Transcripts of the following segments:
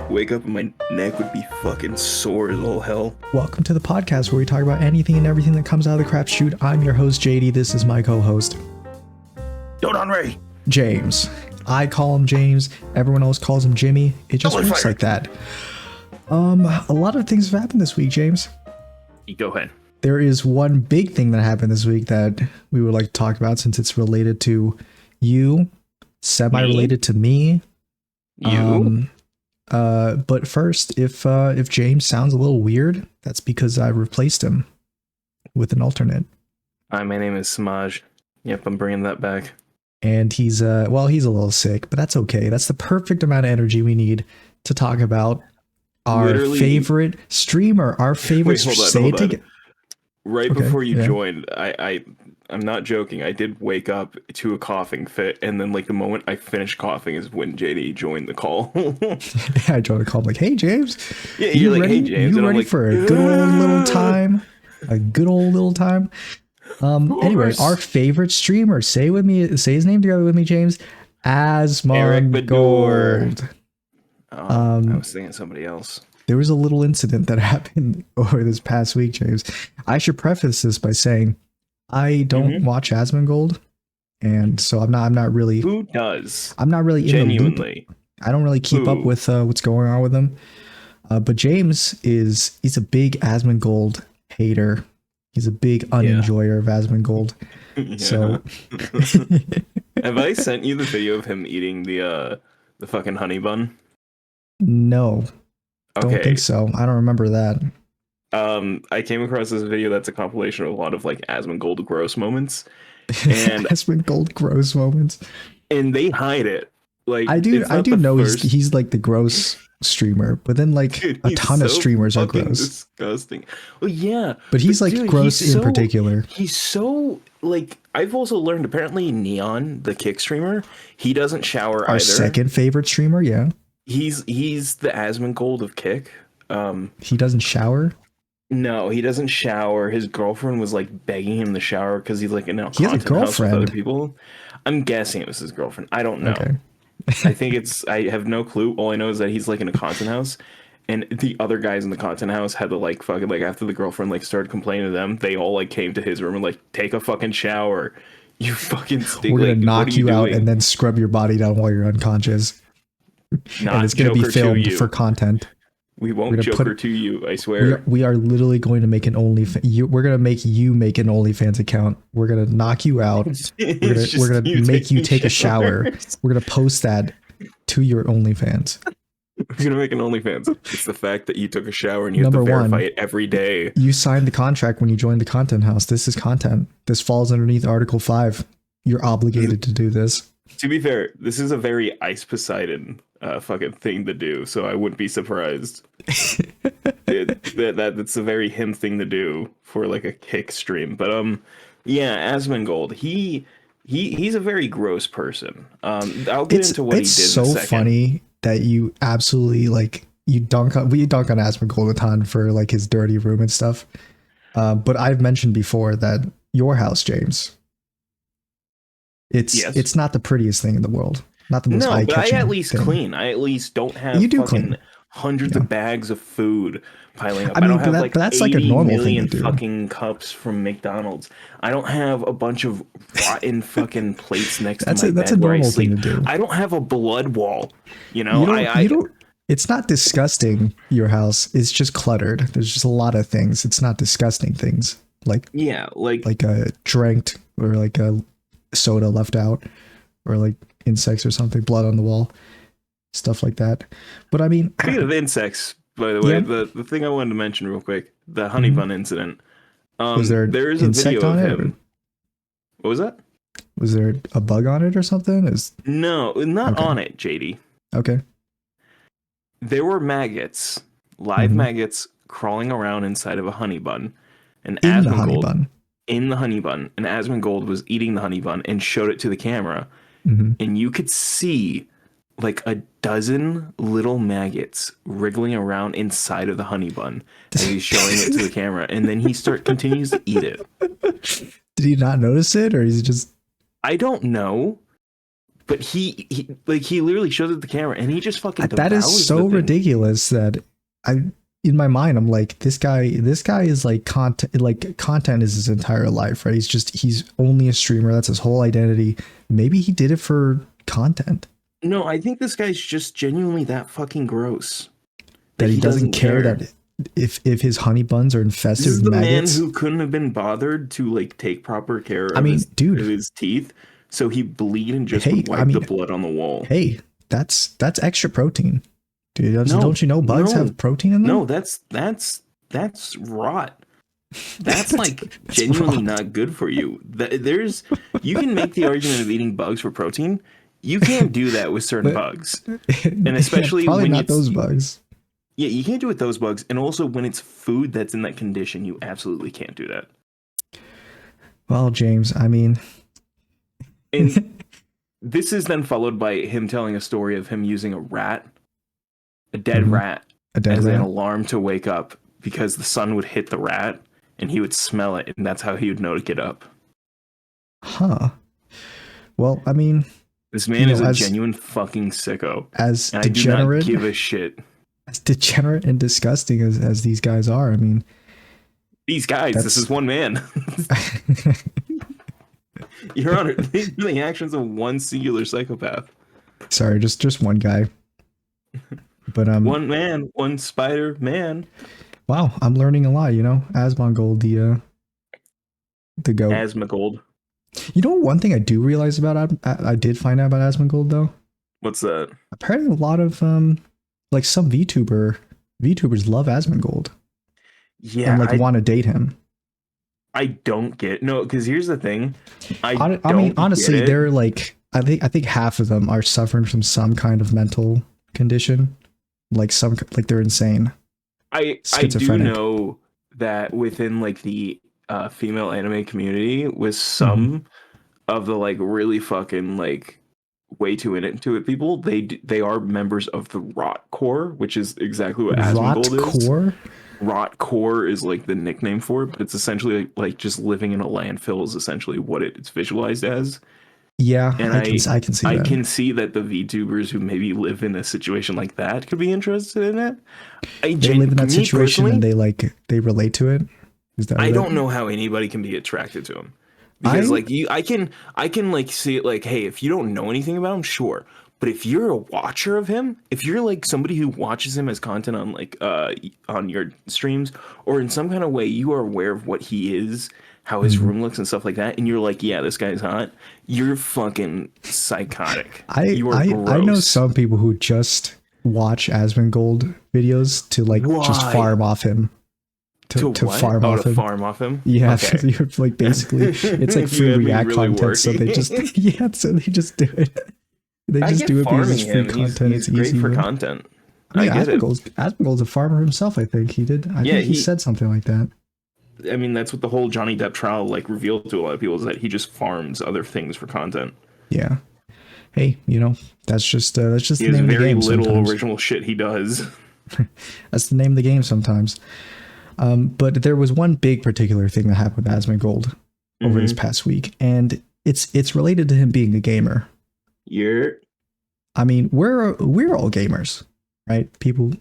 wake up and my neck would be fucking sore as all hell. Welcome to the podcast where we talk about anything and everything that comes out of the crap chute. I'm your host, JD. This is my co-host, Don't on Ray. James. I call him James. Everyone else calls him Jimmy. It just works like that. A lot of things have happened this week, James. You go ahead. There is one big thing that happened this week that we would like to talk about since it's related to you, semi-related to me. You? But first, if James sounds a little weird, that's because I replaced him with an alternate. Hi, my name is Samaj. Yep, I'm bringing that back. And he's a little sick, but that's okay. That's the perfect amount of energy we need to talk about our favorite streamer, our favorite. Hold on. Right okay, before you joined, I'm not joking. I did wake up to a coughing fit, and then like the moment I finished coughing is when JD joined the call. I joined the call. I'm like, hey James. Yeah, you're like, ready? Hey James. You ready for a good old little time? A good old little time. Anyway, our favorite streamer. Say his name together with me, James. Asmongold. I was thinking somebody else. There was a little incident that happened over this past week, James. I should preface this by saying I don't watch Asmongold, and so I'm not really. Who does? I'm not really genuinely. In the loop. I don't really keep up with what's going on with him. But James he's a big Asmongold hater. He's a big unenjoyer of Asmongold. Yeah. So have I sent you the video of him eating the fucking honey bun? No. Okay. Don't think so. I don't remember that. I came across this video that's a compilation of a lot of like Asmongold gross moments. And Asmongold gross moments. And they hide it. Like I do know he's like the gross streamer, but then like a ton of streamers are gross. Disgusting. Well, yeah. But he's like gross in particular. He's so like I've also learned apparently Neon, the kick streamer, he doesn't shower either. Our second favorite streamer, yeah. He's the Asmongold of kick. He doesn't shower? No, he doesn't shower. His girlfriend was like begging him to shower because he's like in a content house with other people. I'm guessing it was his girlfriend. I don't know. Okay. I think I have no clue. All I know is that he's like in a content house, and the other guys in the content house had to like fucking like after the girlfriend like started complaining to them, they all like came to his room and like take a fucking shower. You fucking stink. We're gonna knock you out and then scrub your body down while you're unconscious. And it's gonna be filmed for content. We won't Joker to you, I swear. We are literally going to make an OnlyFans. We're gonna make you make an OnlyFans account. We're gonna knock you out. We're gonna make you take a shower. We're gonna post that to your OnlyFans. We're gonna make an OnlyFans. It's the fact that you took a shower and you have to verify it every day. You signed the contract when you joined the content house. This is content. This falls underneath Article 5. You're obligated to do this. To be fair, this is a very Ice Poseidon fucking thing to do, so I wouldn't be surprised. That's a very him thing to do for like a kick stream. But yeah, Asmongold, he's a very gross person. I'll get into what he did in a second. It's so funny that you absolutely like we dunk on Asmongold a ton for like his dirty room and stuff. But I've mentioned before that your house, James, it's not the prettiest thing in the world. Not the most eye-catching but I at least thing. Clean. I at least don't have hundreds of bags of food piling up. I don't have like that's like a normal thing to do. Fucking cups from McDonald's. I don't have a bunch of rotten fucking plates next to my bed. That's a normal thing to do. I don't have a blood wall. You know, you don't. It's not disgusting. Your house is just cluttered. There's just a lot of things. It's not disgusting things like a drank or like a soda left out or like insects or something, blood on the wall, stuff like that. But I mean, speaking of insects, by the way, the thing I wanted to mention real quick, the honey bun incident. There is a video of him. What was that? Was there a bug on it or something? No, not on it, JD. Okay. There were maggots, live maggots, crawling around inside of a honey bun. And in the honey bun, and Asmongold was eating the honey bun and showed it to the camera. And you could see like a dozen little maggots wriggling around inside of the honey bun as he's showing it to the camera, and then he continues to eat it. Did he not notice it, or is it just? I don't know, But he literally shows it the camera and he just fucking that is so ridiculous that in my mind I'm like, this guy is like content is his entire life, right? He's only a streamer. That's his whole identity. Maybe he did it for content. No, I think this guy's just genuinely that fucking gross. That he doesn't care that if his honey buns are infested with maggots. Man who couldn't have been bothered to like take proper care of his teeth, so he bleed and just wipe the blood on the wall. Hey, that's extra protein. Dude, don't you know bugs have protein in them? No, that's rot. That's like genuinely not good for you. You can make the argument of eating bugs for protein. You can't do that with certain bugs, and especially probably when not those bugs. Yeah, you can't do it with those bugs, and also when it's food that's in that condition, you absolutely can't do that. Well, James, I mean, and this is then followed by him telling a story of him using a dead rat, as an alarm to wake up because the sun would hit the rat and he would smell it, and that's how he would know to get up. Huh. Well, I mean, this man is a genuine fucking sicko. And degenerate, I do not give a shit. As degenerate and disgusting as these guys are, I mean, these guys. This is one man. Your Honor, these are the actions of one singular psychopath. Sorry, just one guy. But one man, one spider man. Wow, I'm learning a lot. Asmongold, the goat. Asmongold. One thing I do realize about I did find out about Asmongold though. What's that? Apparently, a lot of like some VTubers love Asmongold. Yeah, and want to date him. I don't get because here's the thing. I mean, honestly, they're like I think half of them are suffering from some kind of mental condition, like they're insane. I do know that within like the female anime community, with some of the like really fucking like way too into it people, they are members of the Rot Core, which is exactly what Asmongold is. Rot Core is like the nickname for it, but it's essentially like just living in a landfill is essentially what it's visualized as. Yeah, and I can see that. I can see that the VTubers who maybe live in a situation like that could be interested in it. They live in that situation and they relate to it. Is that I don't know how anybody can be attracted to him. Because I can like see it like, hey, if you don't know anything about him, sure. But if you're a watcher of him, if you're like somebody who watches him as content on like on your streams or in some kind of way, you are aware of what he is, how his room looks and stuff like that, and you're like, yeah, this guy's hot. You're fucking psychotic. I know some people who just watch Asmongold videos to like just farm off him. To farm off him. Yeah, okay. You're like basically it's like free React really content, so they just they just do it. They just do it because it's free content. He's great for content. Yeah, Asmongold's a farmer himself. I think he did. I think he said something like that. I mean, that's what the whole Johnny Depp trial like revealed to a lot of people, is that he just farms other things for content. Yeah. Hey, that's just the name of the game. There's very little original shit he does. That's the name of the game sometimes. But there was one big particular thing that happened with Asmongold over this past week, and it's related to him being a gamer. I mean, we're all gamers, right? People.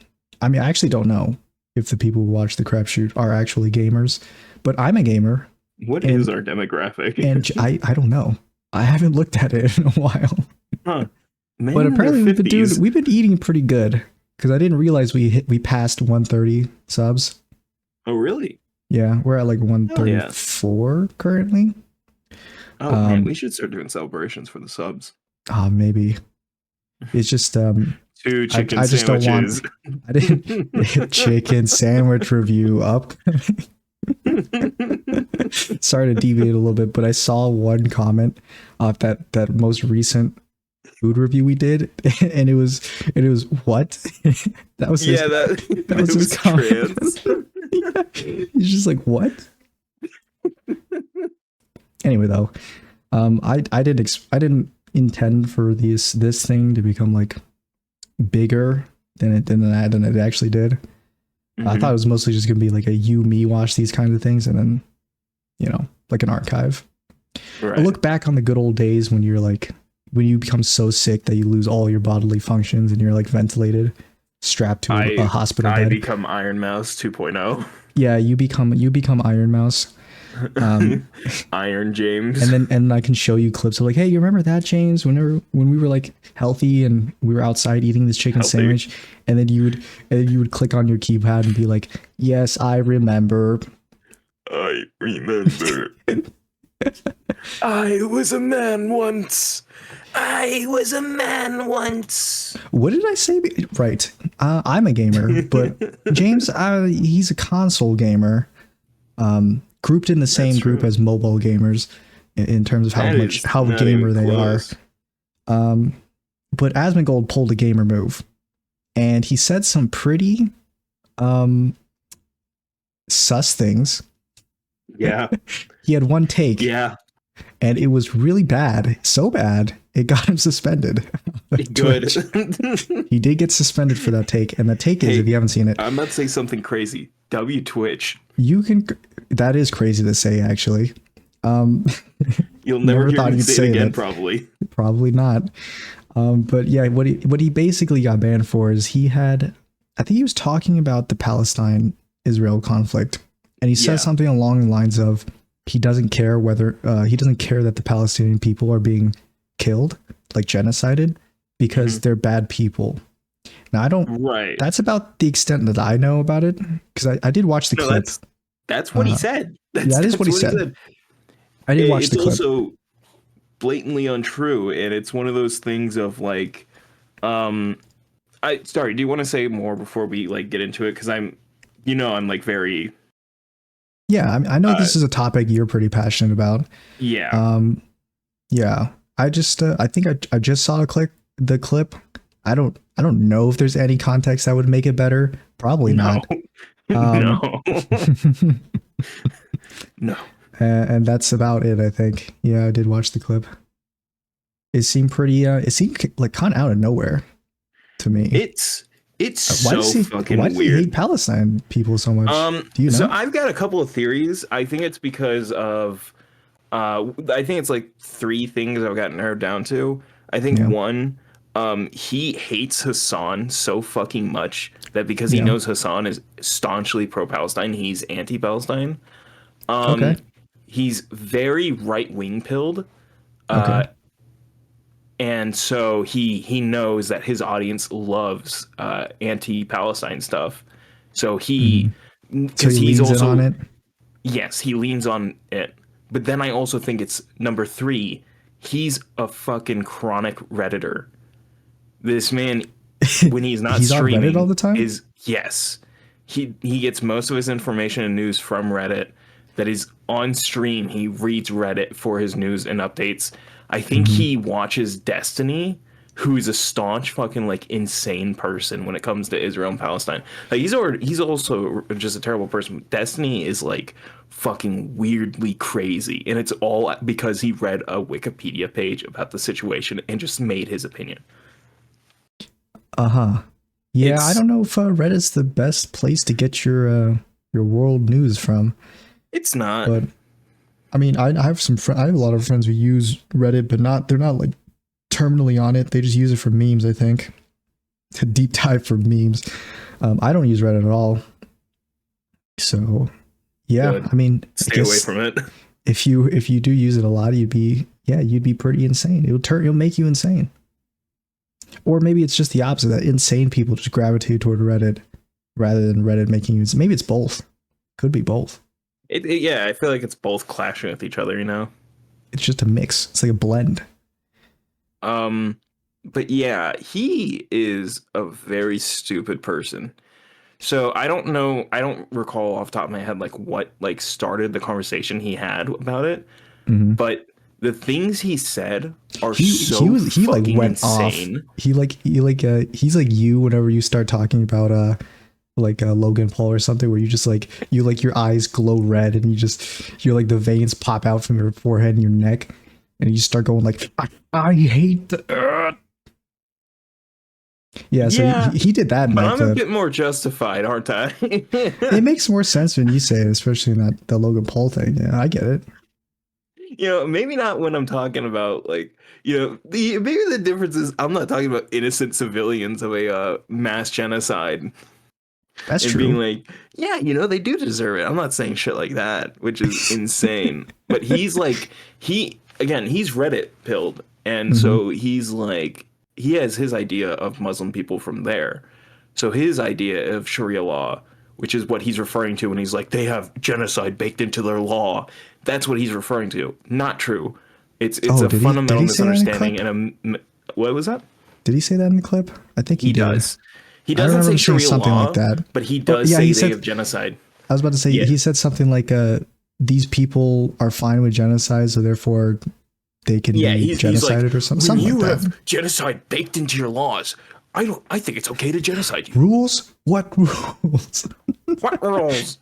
I mean, I actually don't know if the people who watch the Crapshoot are actually gamers, but I'm a gamer. What is our demographic? And I don't know. I haven't looked at it in a while. Huh. Men but apparently we've been eating pretty good, because I didn't realize we passed 130 subs. Oh, really? Yeah, we're at like 134 currently. Oh, man, we should start doing celebrations for the subs. Maybe. It's just 2 chicken I just sandwiches. I didn't chicken sandwich review up. Sorry to deviate a little bit, but I saw one comment of that most recent food review we did, and it was what? That was that was his comment. He's just like, what? Anyway, though, I didn't intend for this thing to become like bigger than it actually did. I thought it was mostly just gonna be like a me watch these kinds of things, and then like an archive. Right. I look back on the good old days when you're like when you become so sick that you lose all your bodily functions and you're like ventilated, strapped to a hospital bed. I become Iron Mouse 2.0. Yeah, you become Iron Mouse. Iron James. And then I can show you clips of like, hey, you remember that, James? When we were like healthy and we were outside eating this chicken sandwich, and then you would click on your keypad and be like, yes, I remember. I remember. I was a man once. I was a man once. What did I say? Right. I'm a gamer, but James, he's a console gamer. Grouped in the same group as mobile gamers in terms of how gamer they are. But Asmongold pulled a gamer move, and he said some pretty sus things. Yeah. He had one take. Yeah. And it was really bad. So bad, it got him suspended. Good. He did get suspended for that take. And the take is, if you haven't seen it. I'm about to say something crazy. Twitch. You can. That is crazy to say, actually. You'll never hear me say it again, probably. Probably not. But yeah, what he basically got banned for is I think he was talking about the Palestine-Israel conflict. And he says something along the lines of, he doesn't care that the Palestinian people are being killed, like genocided, because they're bad people. Now that's about the extent that I know about it, because I did watch the clip. That's what he said. That is what he said. I did watch the clip. It's also blatantly untrue, and it's one of those things of like, sorry, do you want to say more before we like get into it? Because I'm like very. Yeah, I know this is a topic you're pretty passionate about. Yeah. Yeah. I think I just saw the clip. I don't know if there's any context that would make it better. Probably not. No. No. And that's about it, I think. Yeah, I did watch the clip. It seemed pretty. It seemed like kind of out of nowhere to me. It's so fucking weird. Why do you hate Palestine people so much? Do you know? So I've got a couple of theories. I think it's because of, I think it's like three things I've got narrowed down to. I think one, he hates Hassan so fucking much that because he knows Hassan is staunchly pro-Palestine, he's anti-Palestine. Okay. He's very right-wing pilled. Okay. And so he knows that his audience loves anti-Palestine stuff. So he's also on it. Yes, he leans on it. But then I also think it's number 3. He's a fucking chronic Redditor. This man, when he's not streaming, on Reddit all the time. He gets most of his information and news from Reddit. That is on stream. He reads Reddit for his news and updates. I think he watches Destiny, who's a staunch fucking like insane person when it comes to Israel and Palestine. Like he's also just a terrible person. Destiny is like fucking weirdly crazy, and it's all because he read a Wikipedia page about the situation and just made his opinion. Yeah, I don't know if Reddit's the best place to get your world news from. It's not. But I mean, I have I have a lot of friends who use Reddit, but they're not like terminally on it. They just use it for memes, I think. To deep dive for memes. I don't use Reddit at all. So yeah, good. I mean, stay away from it. If you do use it a lot, you'd be pretty insane. It'll make you insane. Or maybe it's just the opposite, that insane people just gravitate toward Reddit rather than Reddit making you. Maybe it's both. Could be both. Yeah, I feel like it's both clashing with each other, you know? It's just a mix. It's like a blend. But yeah, he is a very stupid person. So I don't know, I don't recall off the top of my head like what like started the conversation he had about it. But the things he said are he fucking went insane. Off. He's like you whenever you start talking about Logan Paul or something, where you just like your eyes glow red and you're like the veins pop out from your forehead and your neck and you start going like I hate the so he did that. But I'm a bit more justified, aren't I? It makes more sense when you say it, especially in the Logan Paul thing. Yeah, I get it. maybe not when I'm talking about like, maybe the difference is I'm not talking about innocent civilians of a mass genocide. That's and true. Being like, yeah, they do deserve it. I'm not saying shit like that, which is insane. But he's like, he's Reddit pilled, and so he's like, he has his idea of Muslim people from there. So his idea of Sharia law, which is what he's referring to when he's like, they have genocide baked into their law. That's what he's referring to. Not true. It's a fundamental misunderstanding. And what was that? Did he say that in the clip? I think he does. He doesn't say Sharia something law, like that, but he does say they have genocide. I was about to say, he said something like, these people are fine with genocide, so therefore they can be genocided like, or something. When you like have that. genocide baked into your laws, I think it's okay to genocide you. Rules? What rules? What rules?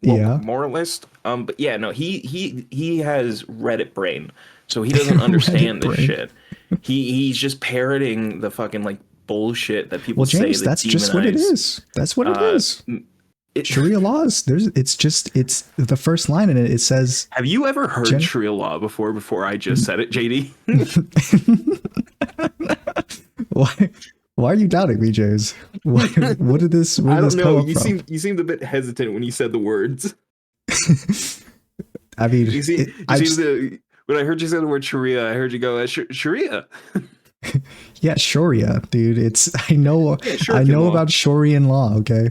Well, moralist. But yeah, no, he has Reddit brain, so he doesn't understand this shit. He's just parroting the fucking like bullshit that people say. James, that's just what it is. That's what it is. Sharia laws. It's the first line in it. It says, have you ever heard Sharia law before I just said it, JD? Why are you doubting me, James? What did this? I don't know. You seemed a bit hesitant when you said the words. I mean, when I heard you say the word Sharia, I heard you go Sharia. Yeah, Sharia, dude. I know about Sharian law. Okay.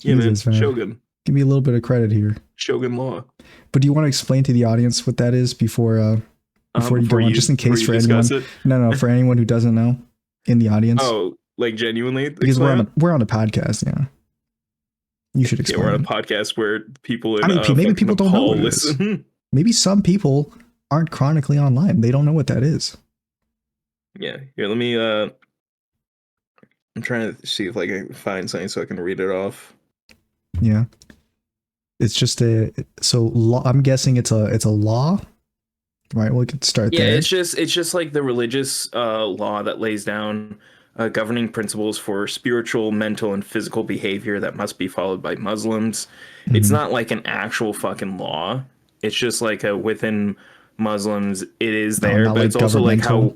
Yeah, Jesus, man. Shogun. Give me a little bit of credit here. Shogun law. But do you want to explain to the audience what that is before you go on, just in case for anyone? No, for anyone who doesn't know in the audience. Oh, like genuinely? Because we're on a podcast, yeah. You should explain. Yeah, we're on a podcast where people maybe people don't know what it is. Maybe some people aren't chronically online. They don't know what that is. Yeah. Here, let me I'm trying to see if I can find something so I can read it off. Yeah. It's just law. I'm guessing it's a law. Right, we could start there. Yeah, it's just like the religious law that lays down governing principles for spiritual, mental, and physical behavior that must be followed by Muslims. Mm-hmm. It's not like an actual fucking law. It's just like within Muslims, it is there, but like it's also like how.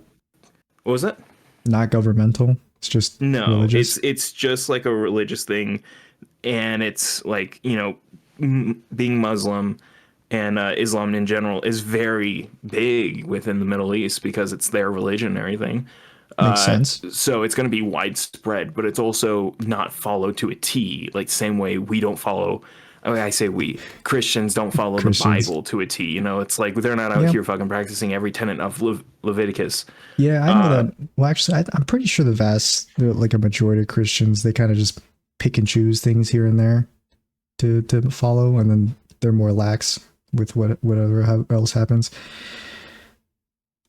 What was that? Not governmental. It's just religious. It's just like a religious thing, and it's like being Muslim. And Islam in general is very big within the Middle East because it's their religion and everything. Makes sense. So it's going to be widespread, but it's also not followed to a T. Like same way we don't follow. I say we Christians don't follow the Bible to a T. It's like they're not out here fucking practicing every tenet of Leviticus. Yeah, I know that. Well, actually, I'm pretty sure like a majority of Christians, they kind of just pick and choose things here and there to follow, and then they're more lax with whatever else happens,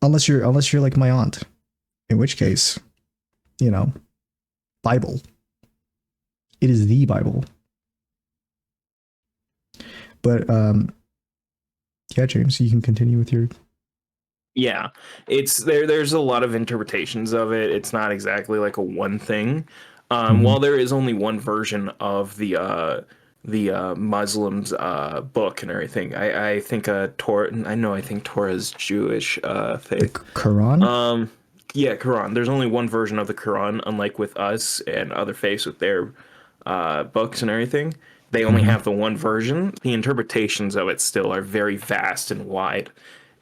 unless you're like my aunt, in which case, Bible. It is the Bible. But yeah, James, you can continue with your. Yeah, it's there's a lot of interpretations of it. It's not exactly like a one thing. While there is only one version of the Muslims book and everything. I think Torah. I think Torah is Jewish faith. The Quran. Yeah, Quran. There's only one version of the Quran, unlike with us and other faiths with their books and everything. They only have the one version. The interpretations of it still are very vast and wide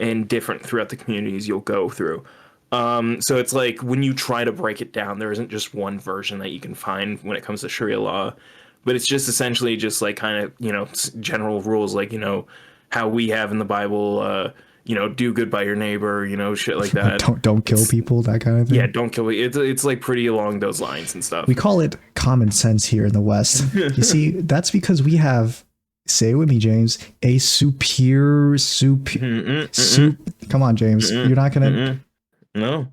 and different throughout the communities you'll go through. So it's like when you try to break it down, there isn't just one version that you can find when it comes to Sharia law. But it's just essentially just like kind of, general rules, like, how we have in the Bible, do good by your neighbor, shit like that. Don't kill people, that kind of thing. Yeah, don't kill people. It's like pretty along those lines and stuff. We call it common sense here in the West. You see, that's because we have, say it with me, James, a come on, James. You're not going to. No.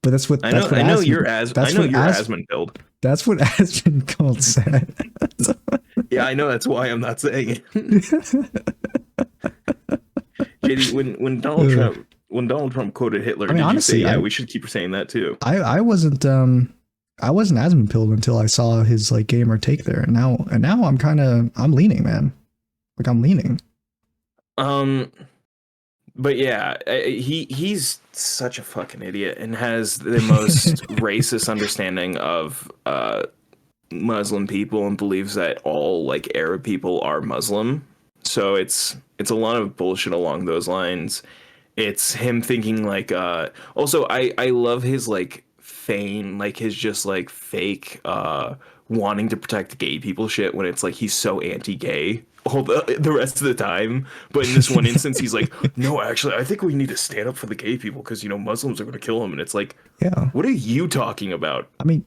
But that's what I know you're Asmongold. That's what Asmongold said. Yeah, I know. That's why I'm not saying it. JD, when Donald Trump quoted Hitler, did honestly, you say, we should keep saying that too? I wasn't Asmongold until I saw his like gamer take there, and now I'm leaning, man. Like I'm leaning. But yeah, he's such a fucking idiot and has the most racist understanding of Muslim people and believes that all like Arab people are Muslim. So it's a lot of bullshit along those lines. It's him thinking like also I love his like like his just like fake wanting to protect gay people shit when it's like he's so anti-gay all the rest of the time, but in this one instance he's like, no, actually I think we need to stand up for the gay people because you know Muslims are going to kill him, and it's like, yeah, what are you talking about? I mean,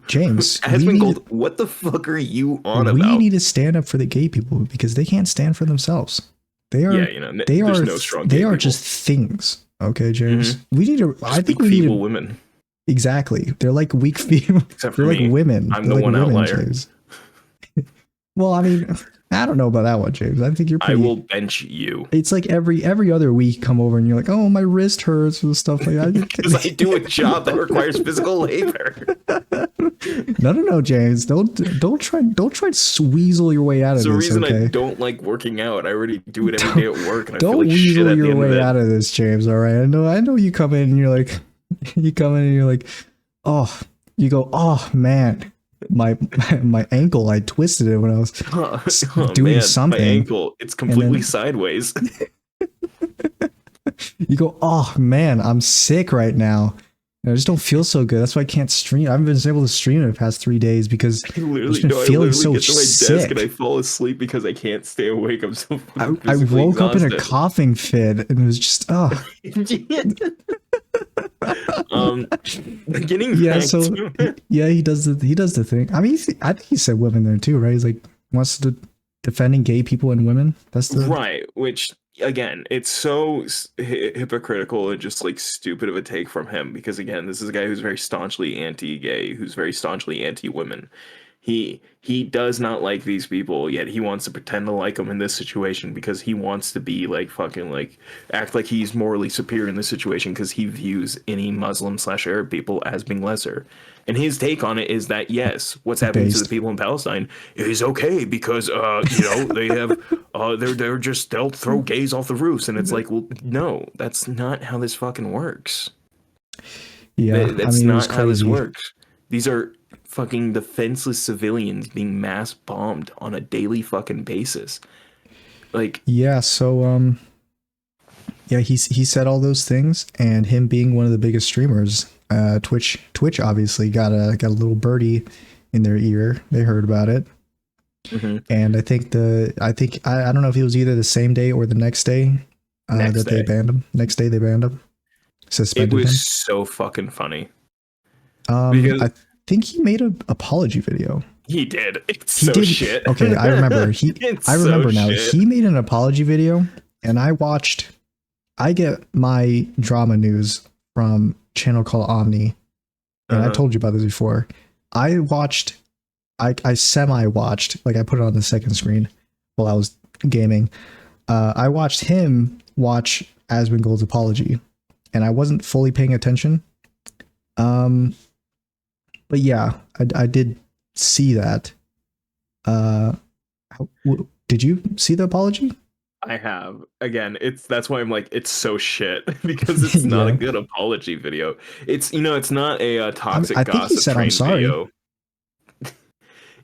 James, Asmongold, what the fuck are you on about? We need to stand up for the gay people because they can't stand for themselves. They are, yeah, you know, they are no strong they are people. Just things. Okay, James, we need to just I think we need feeble women. Exactly, they're like weak female. Except for they're me. Like women. I'm the one outlier. Well, I mean, I don't know about that one, James. I think you're pretty... I will bench you. It's like every other week come over and you're like, oh, my wrist hurts and stuff like that. Because I do a job that requires physical labor. No, James. Don't try to weasel your way out of this. It's the reason okay? I don't like working out. I already do it every day at work, and I feel like weasel shit at the your way way out of this, James. All right. I know you come in and you're like, oh, you go, oh man. My ankle, I twisted it when I was doing something. My ankle, it's completely sideways. You go, oh man, I'm sick right now. I just don't feel so good. That's why I can't stream. I haven't been able to stream in the past 3 days because I literally get to my desk and I fall asleep because I can't stay awake. I'm so I woke up in a coughing fit and it was just getting he does the thing. I mean, I think he said women there too, right? He's like wants to defending gay people and women. That's the right. Which again, it's so hypocritical and just like stupid of a take from him because again, this is a guy who's very staunchly anti-gay, who's very staunchly anti-women. He does not like these people, yet he wants to pretend to like them in this situation because he wants to be like fucking like act like he's morally superior in this situation because he views any Muslim/Arab people as being lesser. And his take on it is that yes, what's happening to the people in Palestine is okay because you know they have they'll throw gays off the roofs, and it's like, well, no, that's not how this fucking works. Yeah, that's not how this works. These are fucking defenseless civilians being mass bombed on a daily fucking basis. Like, yeah, so yeah, he said all those things, and him being one of the biggest streamers, Twitch obviously got a little birdie in their ear. They heard about it. And I think I don't know if it was either the same day or the next day they banned him. Next day they banned him. Suspended him. It was so fucking funny. Because I think he made an apology video. He did. He did. Shit. Okay, I remember. I remember now. Shit. He made an apology video, and I get my drama news from a channel called Omni, and I told you about this before. I semi-watched, like I put it on the second screen while I was gaming. I watched him watch Asmongold's apology, and I wasn't fully paying attention. But yeah, I did see that. Did you see the apology? I have. Again, that's why I'm like, it's so shit because it's not a good apology video. It's it's not a toxic gossip. I think he said I'm sorry. Video.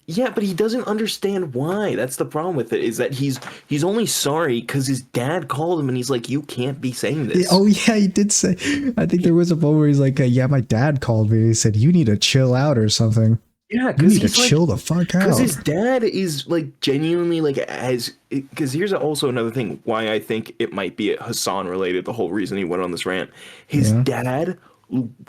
Yeah, but he doesn't understand why. That's the problem with it, is that he's only sorry because his dad called him and he's like, you can't be saying this. Oh yeah, he did say. I think there was a moment where he's like, yeah, my dad called me. He said, you need to chill out or something. Yeah, you need to chill the fuck out. Because his dad is like genuinely like because here's also another thing why I think it might be Hassan related. The whole reason he went on this rant, his dad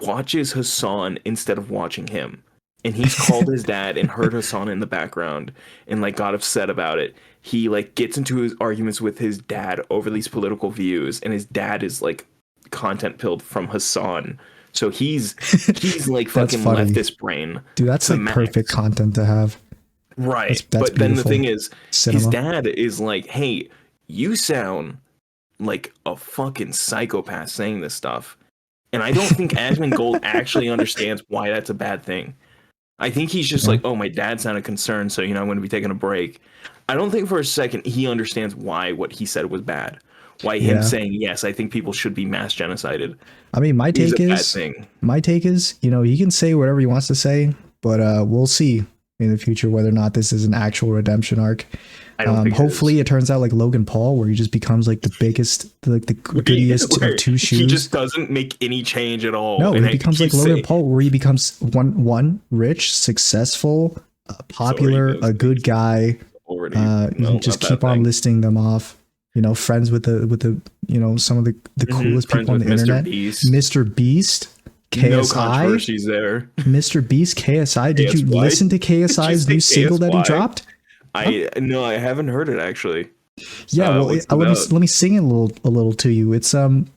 watches Hassan instead of watching him. And he's called his dad and heard Hassan in the background and like got upset about it. He like gets into his arguments with his dad over these political views, and his dad is like content pilled from Hassan. So he's like fucking leftist brain. Dude, that's like perfect content to have. Right. That's but then the thing is, his dad is like, hey, you sound like a fucking psychopath saying this stuff. And I don't think Asmongold actually understands why that's a bad thing. I think he's just like, oh, my dad sounded concerned, so, I'm going to be taking a break. I don't think for a second he understands why what he said was bad. Why him saying, yes, I think people should be mass genocided. I mean, my take is, he can say whatever he wants to say, but we'll see in the future whether or not this is an actual redemption arc. I don't think hopefully it turns out like Logan Paul, where he just becomes like the biggest, like the goodiest of two shoes. He just doesn't make any change at all. No, he becomes like Logan Paul, where he becomes one rich, successful, popular, a good guy. You just keep on listing them off. Friends with the some of the coolest people on the internet. Mr. Beast, KSI. No controversies there. Mr. Beast, KSI. Did you listen to KSI's new single that he dropped? No, I haven't heard it actually. Yeah, let me sing it a little to you. It's from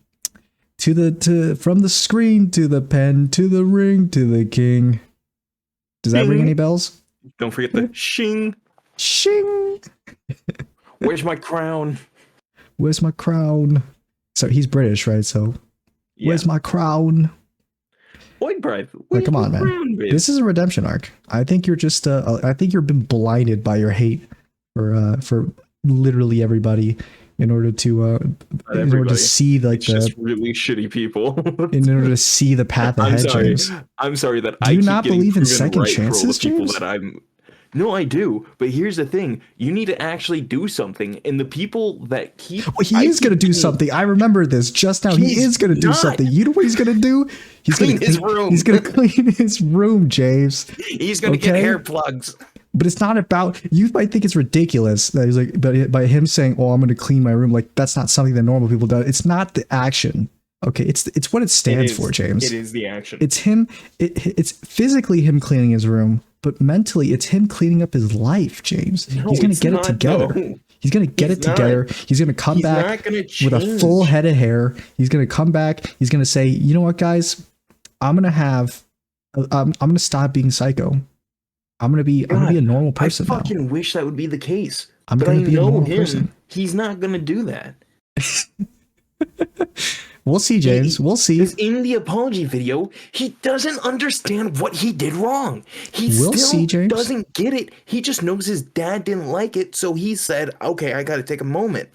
the screen to the pen to the ring to the king. Does that ring any bells? Don't forget the shing. Shing. Where's my crown? Where's my crown? So he's British, right? So where's my crown? Boy, Brad, come on, man. This is a redemption arc. I think you're just I think you've been blinded by your hate for literally everybody in order to see like just really shitty people. In order to see the path ahead, James. I'm sorry that Do you not believe in second chances, James? No, I do. But here's the thing. You need to actually do something. And the people that keep... Well, he is going to do something. I remember this just now. He is going to do something. You know what he's going to do? He's going to his room. He's going to clean his room, James. He's going to get hair plugs. But it's not about... You might think it's ridiculous that he's like... But by him saying, oh, I'm going to clean my room, like, that's not something that normal people do. It's not the action. Okay, it's what it stands for, James. It is the action. It's him. It's physically him cleaning his room. But mentally, it's him cleaning up his life, James. No, he's going to get it together. No. He's going to get it together. He's going to come back with a full head of hair. He's going to come back. He's going to say, you know what, guys? I'm going to stop being psycho. I'm going to be a normal person I fucking wish that would be the case. I'm going to be a normal person. He's not going to do that. We'll see, James. We'll see. In the apology video, he doesn't understand what he did wrong. He still doesn't get it. He just knows his dad didn't like it, so he said, okay, I got to take a moment.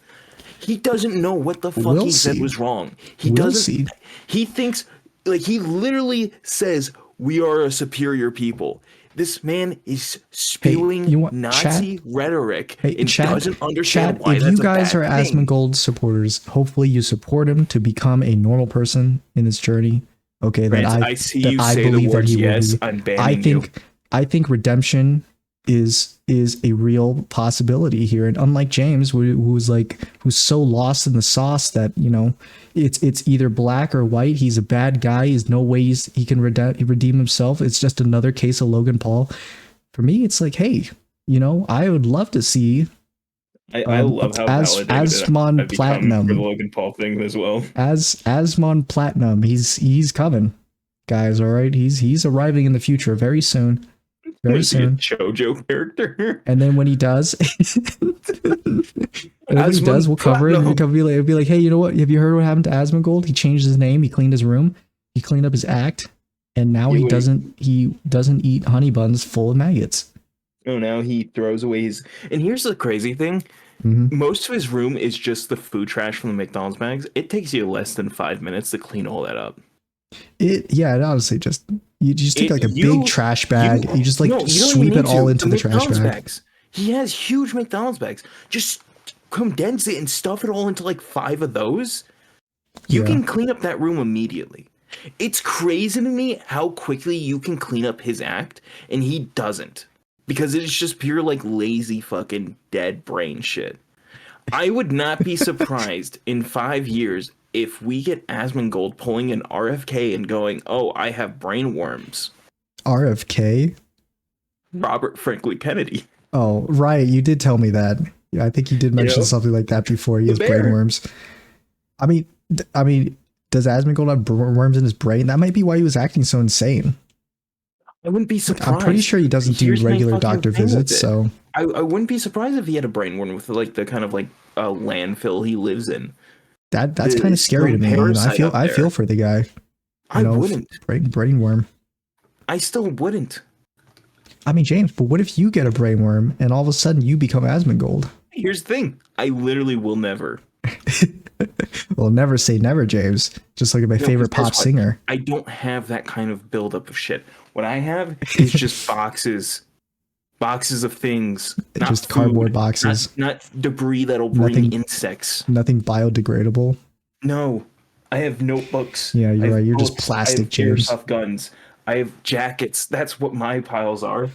He doesn't know what the fuck he said was wrong. He doesn't. He thinks, like, he literally says, we are a superior people. This man is spewing Nazi rhetoric and doesn't understand why that's a bad thing. If you guys are Asmongold supporters, hopefully you support him to become a normal person in this journey. Okay, I see you say the words yes, I'm banning you. I think redemption is a real possibility here, and unlike James, who's so lost in the sauce that it's either black or white. He's a bad guy. There's no way he can redeem himself. It's just another case of Logan Paul. For me, it's like, hey, I would love to see. I love how Asmon Platinum for the Logan Paul thing as well. Asmon Platinum, he's coming, guys. All right, he's arriving in the future very soon. Very soon. JoJo character. And then when he does, we'll cover it. It'll be like, hey, you know what? Have you heard what happened to Asmongold? He changed his name. He cleaned his room. He cleaned up his act, and now he doesn't eat honey buns full of maggots. Oh, now he throws away his. And here's the crazy thing: most of his room is just the food trash from the McDonald's bags. It takes you less than 5 minutes to clean all that up. It honestly just. You just take like a big trash bag. You just sweep it all into the trash bag. Bags. He has huge McDonald's bags. Just condense it and stuff it all into like 5 of those. You can clean up that room immediately. It's crazy to me how quickly you can clean up his act, and he doesn't. Because it's just pure like lazy fucking dead brain shit. I would not be surprised in 5 years if we get Asmongold pulling an RFK and going, oh, I have brain worms. RFK? Robert Franklin Kennedy. Oh, right. You did tell me that. Yeah, I think you did mention something like that before. He has brain worms. I mean, does Asmongold have worms in his brain? That might be why he was acting so insane. I wouldn't be surprised. I'm pretty sure he doesn't do regular doctor visits, so... I wouldn't be surprised if he had a brain worm with like the kind of like landfill he lives in. That's kind of scary to me. I feel for the guy. I wouldn't. Brain worm. I still wouldn't. I mean, James, but what if you get a brainworm and all of a sudden you become Asmongold? Here's the thing. I literally will never. Well, never say never, James. Just look at my favorite pop singer. I don't have that kind of buildup of shit. What I have is just boxes of things. Just food, cardboard boxes. Not debris that'll bring insects. Nothing biodegradable. No. I have notebooks. Yeah, you're right. You're just plastic, James. Airsoft guns. I have jackets. That's what my piles are.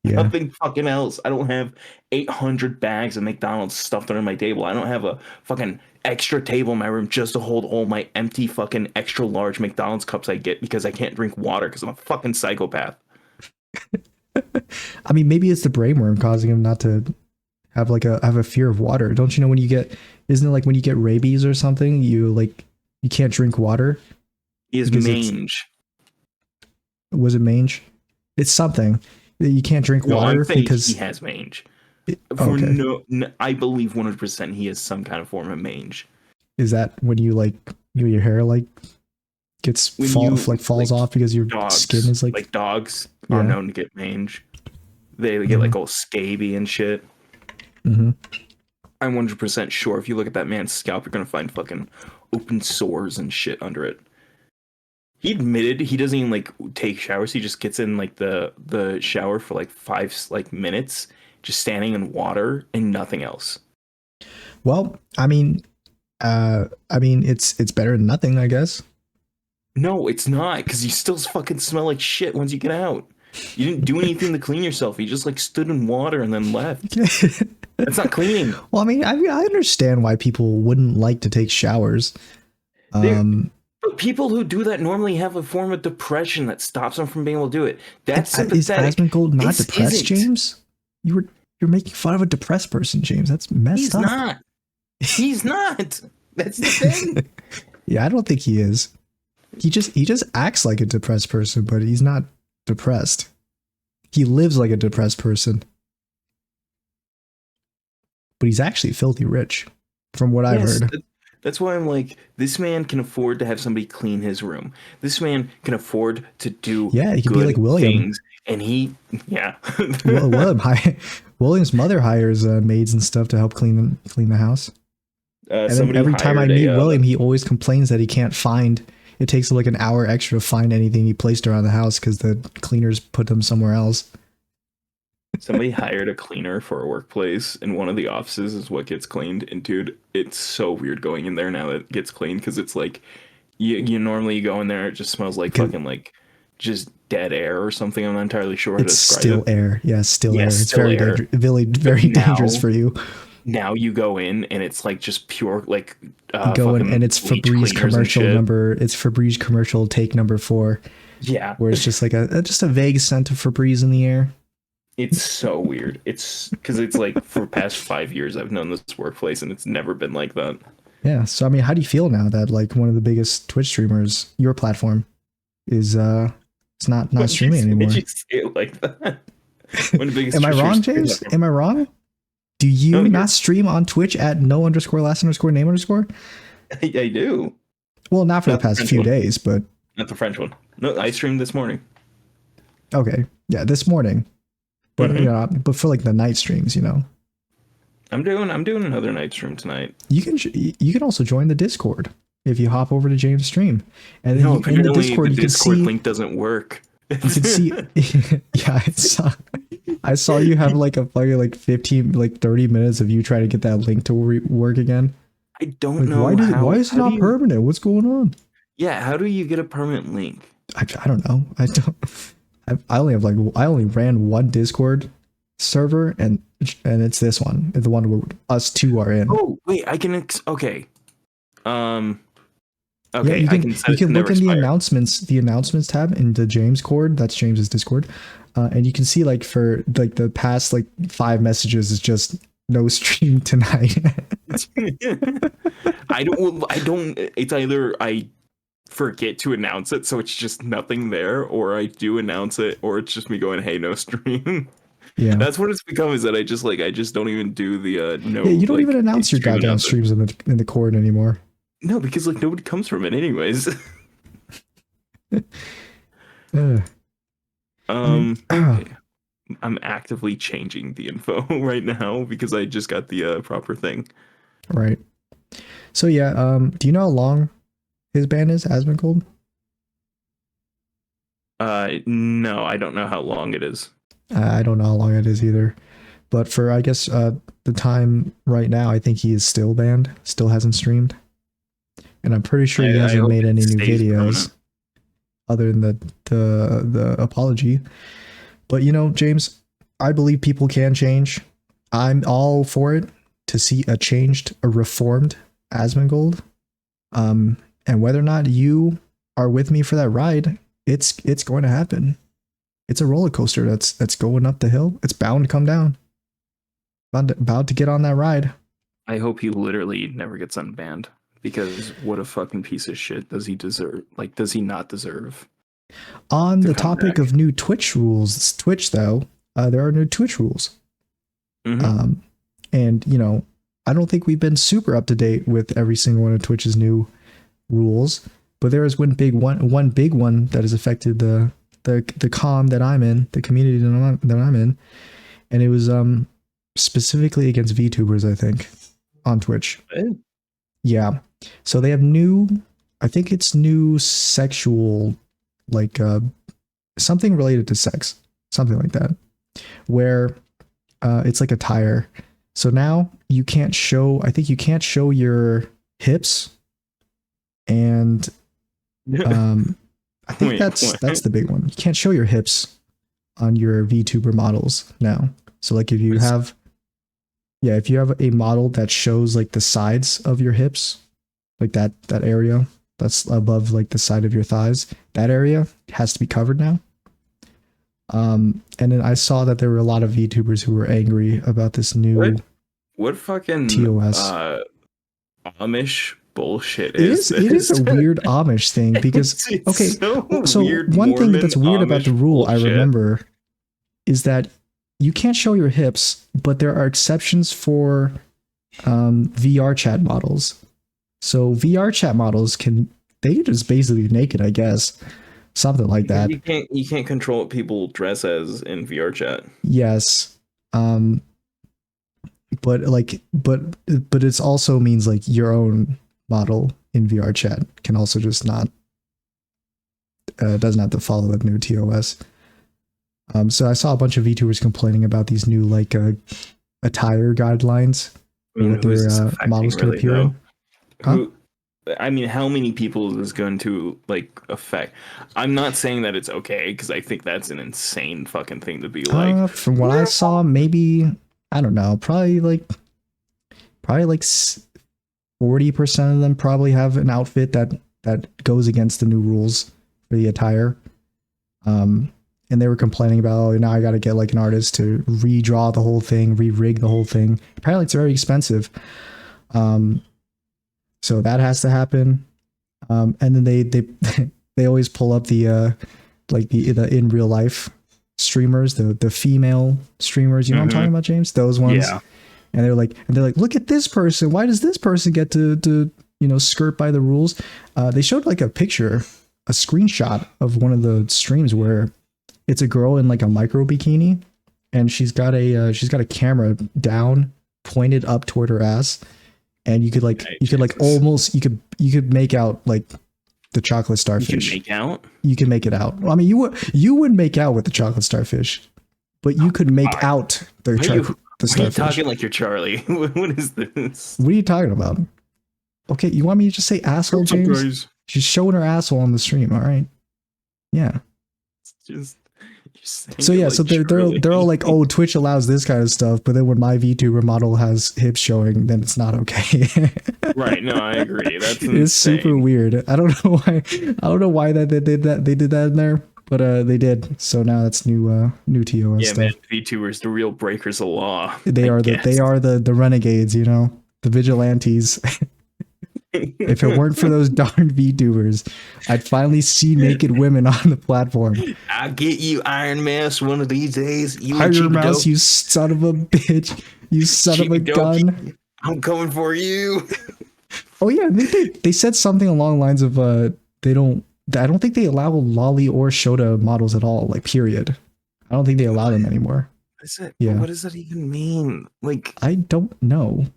Yeah. Nothing fucking else. I don't have 800 bags of McDonald's stuffed under my table. I don't have a fucking extra table in my room just to hold all my empty fucking extra large McDonald's cups I get because I can't drink water because I'm a fucking psychopath. I mean, maybe it's the brainworm causing him not to have have a fear of water. Don't you know isn't it like when you get rabies or something, you can't drink water? He has mange. Was it mange? It's something. You can't drink water because he has mange. I believe 100% he has some kind of form of mange. Is that when you your hair falls off because your skin is like dogs are known to get mange. They get all scaby and shit. Mm-hmm. I'm 100% sure if you look at that man's scalp, you're gonna find fucking open sores and shit under it. He admitted he doesn't even take showers. He just gets in the shower for 5 minutes, just standing in water and nothing else. Well, I mean, it's better than nothing, I guess. No, it's not, because you still fucking smell like shit once you get out. You didn't do anything to clean yourself. You just stood in water and then left. That's not cleaning. Well, I mean, I understand why people wouldn't like to take showers. But people who do that normally have a form of depression that stops them from being able to do it. That's sympathetic. Is Asmongold not depressed, James? You're making fun of a depressed person, James. That's messed up. He's not. That's the thing. Yeah, I don't think he is. He just acts like a depressed person, but he's not depressed. He lives like a depressed person. But he's actually filthy rich, from what I've heard. That's why I'm this man can afford to have somebody clean his room. This man can afford to do he can be like William. Things, and William's mother hires maids and stuff to help clean the house. And then every time I meet William, he always complains that he can't find. It takes him an hour extra to find anything he placed around the house because the cleaners put them somewhere else. Somebody hired a cleaner for a workplace, and one of the offices is what gets cleaned. And dude, it's so weird going in there now that it gets cleaned because it's you normally go in there, it just smells like fucking just dead air or something. I'm not entirely sure how to describe it. It's still air. Yeah, still air. It's very dangerous. Very dangerous for you. Now you go in and it's just pure you go in and it's Febreze commercial number. It's Febreze commercial take number 4. Yeah, where it's just just a vague scent of Febreze in the air. It's so weird. It's because it's for the past 5 years I've known this workplace and it's never been like that. Yeah. So I mean, how do you feel now that one of the biggest Twitch streamers, your platform, is it's not streaming anymore? Did you say it like that? One of the biggest. Am I wrong, James? Am I wrong? Do you not stream on Twitch at no_last_name_? I do. Well, not for the past few days, but not the French one. No, I streamed this morning. Okay. Yeah, this morning. But but for the night streams, I'm doing another night stream tonight. You can also join the Discord if you hop over to James' stream, and then in the Discord you can see link doesn't work. You can see, yeah, I saw you have a fucking 15 30 minutes of you trying to get that link to work again. I don't know why is it not permanent? What's going on? Yeah, how do you get a permanent link? I don't know. I only ran one Discord server and it's this one, the one where us two are in. Oh wait, I can okay. Okay, yeah, you can look in the announcements tab in the James Cord. That's James's Discord, and you can see for the past 5 messages is just no stream tonight. I don't. It's either I forget to announce it, so it's just nothing there, or I do announce it, or it's just me going, "Hey, no stream." Yeah, that's what it's become. Is that I just don't even do the no. Yeah, you don't even announce your goddamn streams in the Cord anymore. No, because nobody comes from it anyways. I'm actively changing the info right now because I just got the proper thing. Right. So yeah, do you know how long his ban is, Asmongold? No, I don't know how long it is. I don't know how long it is either. But for, I guess, the time right now, I think he is still banned, still hasn't streamed. And I'm pretty sure he hasn't made any new videos other than the apology. But, you know, James, I believe people can change. I'm all for it to see a reformed Asmongold. And whether or not you are with me for that ride, it's going to happen. It's a roller coaster that's going up the hill. It's bound to come down. About to get on that ride. I hope he literally never gets unbanned, because what a fucking piece of shit does he deserve? Like, does he not deserve? On the topic of new Twitch rules, Twitch though, there are new Twitch rules. Mm-hmm. And you know, I don't think we've been super up to date with every single one of Twitch's new rules, but there is one big one that has affected the comm that I'm in, the community that I'm in, and it was specifically against VTubers, I think, on Twitch. Oh. Yeah. So they have I think it's new sexual, like something related to sex, something like that, where it's like a tire. So now you can't show your hips, and I think that's the big one. You can't show your hips on your VTuber models now. So like if you have a model that shows like the sides of your hips, like that area that's above like the side of your thighs, that area has to be covered now. And then I saw that there were a lot of VTubers who were angry about this new what fucking TOS Amish bullshit is this? It is a weird Amish thing because so one thing that's weird about the rule I remember is that you can't show your hips, but there are exceptions for VR chat models. So VR chat models they just basically naked, I guess. Something like that. You can't control what people dress as in VR chat. Yes. But it also means like your own model in VR chat can also just not doesn't have to follow the new TOS. So I saw a bunch of VTubers complaining about these new like attire guidelines that their models can appear in. Huh? I mean, how many people is this going to like affect? I'm not saying that it's okay, because I think that's an insane fucking thing to be like. From what I saw, maybe I don't know, probably like 40% of them probably have an outfit that goes against the new rules for the attire. And they were complaining about, now I got to get like an artist to redraw the whole thing, re-rig the whole thing. Apparently it's very expensive. So that has to happen. And then they always pull up the in real life streamers, the female streamers, you know what I'm talking about, James? Those ones. Yeah. And they're like, look at this person. Why does this person get to skirt by the rules? They showed like a screenshot of one of the streams where it's a girl in like a micro bikini, and she's got a camera down pointed up toward her ass, and you could make out like the chocolate starfish. You can make it out. Well, I mean, you wouldn't make out with the chocolate starfish, but you could make out the starfish. Are you talking like you're Charlie? What is this? What are you talking about? Okay, you want me to just say asshole, James? She's showing her asshole on the stream. All right. Yeah. So yeah, so they're all like, oh, Twitch allows this kind of stuff, but then when my VTuber model has hips showing, then it's not okay. Right? No, I agree. That's it's super weird. I don't know why that they did that in there, but they did. So now that's new TOS stuff. Man, VTubers, the real breakers of law. They are the renegades, the vigilantes. If it weren't for those darn VTubers, I'd finally see naked women on the platform. I'll get you, Iron Mouse, one of these days. Iron Mouse, you son of a bitch. You son of a gun. I'm coming for you. Oh yeah, they said something along the lines of I don't think they allow lolly or Shota models at all, like period. I don't think they allow them anymore. is it? Yeah. What does that even mean? Like, I don't know.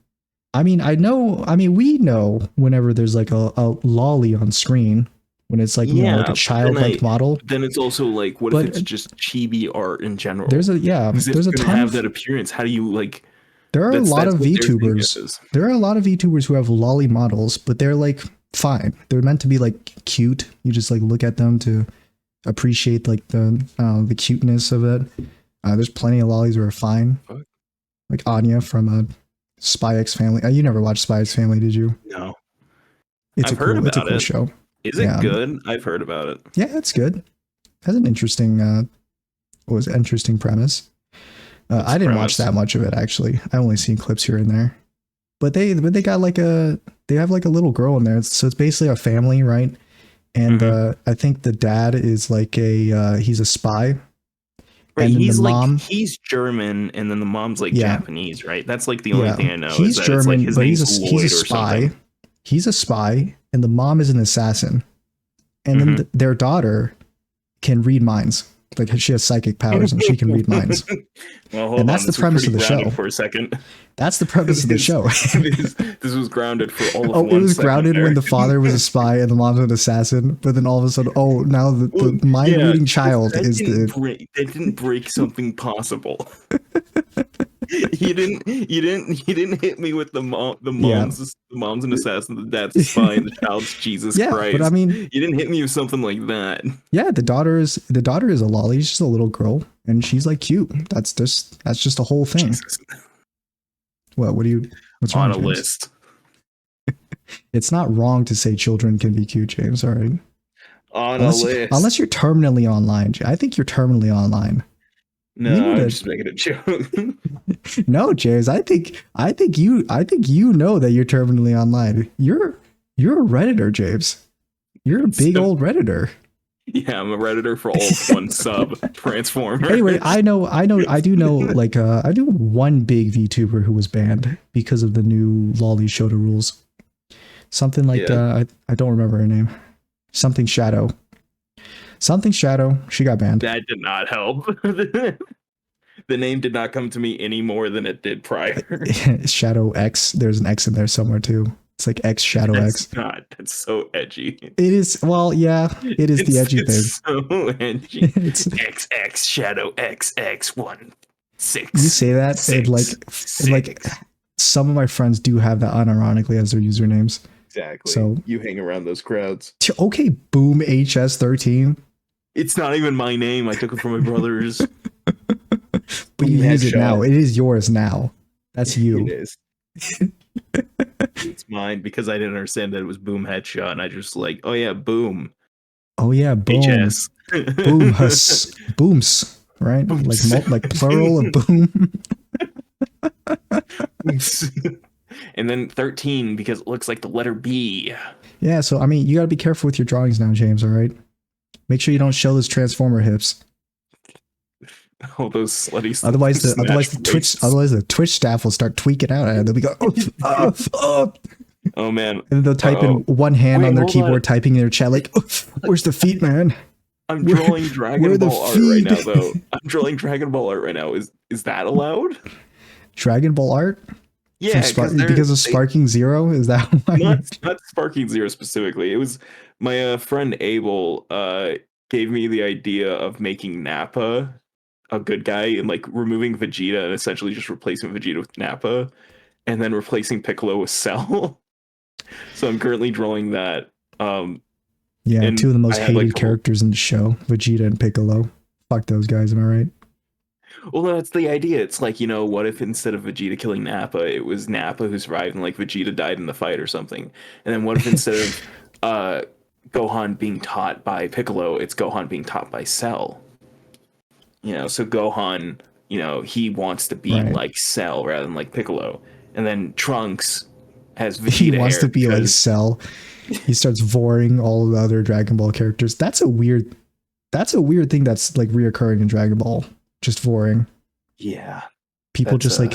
I mean, we know whenever there's like a lolly on screen, when it's like, like a childlike model. Then it's also like, what if it's just chibi art in general? There's a ton have that appearance. How do you like? There are a lot of VTubers. There are a lot of VTubers who have lolly models, but they're like fine. They're meant to be like cute. You just like look at them to appreciate like the cuteness of it. There's plenty of lollies who are fine, like Anya from Spy X Family. You never watched Spy X Family, did you? No. It's a cool show. Is it good? I've heard about it. Yeah, it's good. It has an interesting interesting premise. I didn't watch that much of it actually. I only seen clips here and there. But they got like they have like a little girl in there. So it's basically a family, right? And I think the dad is like he's a spy. Right, and he's like he's German, and then the mom's like Japanese, right? That's like the only thing I know. He's German, but he's a spy. He's a spy, and the mom is an assassin. And then their daughter can read minds. Like she has psychic powers and she can read minds. Well, and that's the premise of the show. For a second, that's the premise of the show. this was grounded for all of it was grounded when the father was a spy and the mom's an assassin. But then all of a sudden, now the mind reading child is they didn't break something possible. You didn't hit me with the mom's an assassin, the dad's a spy, and the child's Jesus Christ. But I mean, you didn't hit me with something like that. Yeah, the daughter is a lolly. She's just a little girl, and she's like cute. That's just a whole thing. Jesus. What do you? What's wrong, on a James? list? It's not wrong to say children can be cute, James. All right. On a list. Unless you're terminally online. I think you're terminally online. No, I'm just making a joke. No, James. I think you know that you're terminally online. You're a Redditor, James. You're a big old Redditor. Yeah, I'm a Redditor for all of one sub Transformer. Anyway, I do know like I knew one big VTuber who was banned because of the new lolly Chute rules. Something like I don't remember her name. Something Shadow. She got banned. That did not help. The name did not come to me any more than it did prior. Shadow X. There's an X in there somewhere too. It's like X Shadow X. That's so edgy. It is. Well, yeah, it is the edgy thing. So edgy. It's XX Shadow XX 16. You say that, and like some of my friends do have that unironically as their usernames. Exactly. So you hang around those crowds. Okay, Boom HS13. It's not even my name. I took it from my brother's. But you use it now. It is yours now. That's you. It is. It's mine because I didn't understand that it was Boom Headshot, and I just like, oh yeah, Boom. Oh yeah, Boom. HS. Boom. Booms. Right? Booms. Like plural of boom. And then 13 because it looks like the letter B. Yeah, so I mean, you got to be careful with your drawings now, James. All right. Make sure you don't show those Transformer hips. All those slutty. Otherwise the Twitch staff will start tweaking out, and they'll be going, oh man. And they'll type in one hand on their keyboard, typing in their chat like, "Where's the feet, man?" I'm drawing Dragon Ball art right now, though. I'm drawing Dragon Ball art right now. Is that allowed? Dragon Ball art? Yeah, because of Sparking Zero. Is that why? Not Sparking Zero specifically. It was my friend Abel gave me the idea of making Nappa a good guy and like removing Vegeta and essentially just replacing Vegeta with Nappa and then replacing Piccolo with Cell. So I'm currently drawing that. Yeah, two of the most hated characters in the show, Vegeta and Piccolo. Fuck those guys, am I right? Well, that's the idea. It's like, what if instead of Vegeta killing Nappa, it was Nappa who survived and like Vegeta died in the fight or something? And then what if instead of Gohan being taught by Piccolo, it's Gohan being taught by Cell? So Gohan, he wants to be like Cell rather than like Piccolo. And then Trunks has Vegeta. He wants to be like Cell. He starts voring all the other Dragon Ball characters. That's a weird thing that's like reoccurring in Dragon Ball. Just voring. Yeah. people just like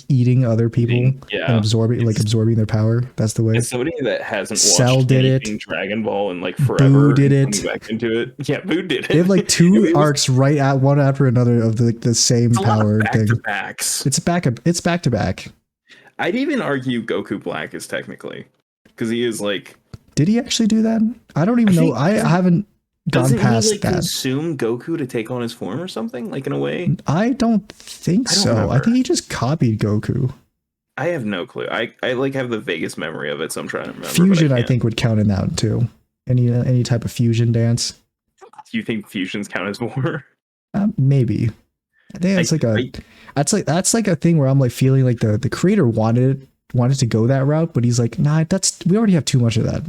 eating other people and absorbing their power. That's the way. As somebody that hasn't Cell watched did anything it. Dragon Ball in like forever, Boo did it. Coming back into it. Yeah, Boo did it. They have like two arcs right at one after another of the same power thing. Back-to-backs. It's back to back. I'd even argue Goku Black is technically, because he is like. Did he actually do that? I don't even know. I haven't gone past he, like, that. Consume Goku to take on his form or something, like in a way? I don't think so. I think he just copied Goku. I have no clue. I like have the vaguest memory of it, so I'm trying to remember. Fusion, I think, would count in that too. Any type of fusion dance. Do you think fusions count as war? Maybe. I think that's like a thing where I'm like feeling like the creator wanted to go that route, but he's like, nah, we already have too much of that.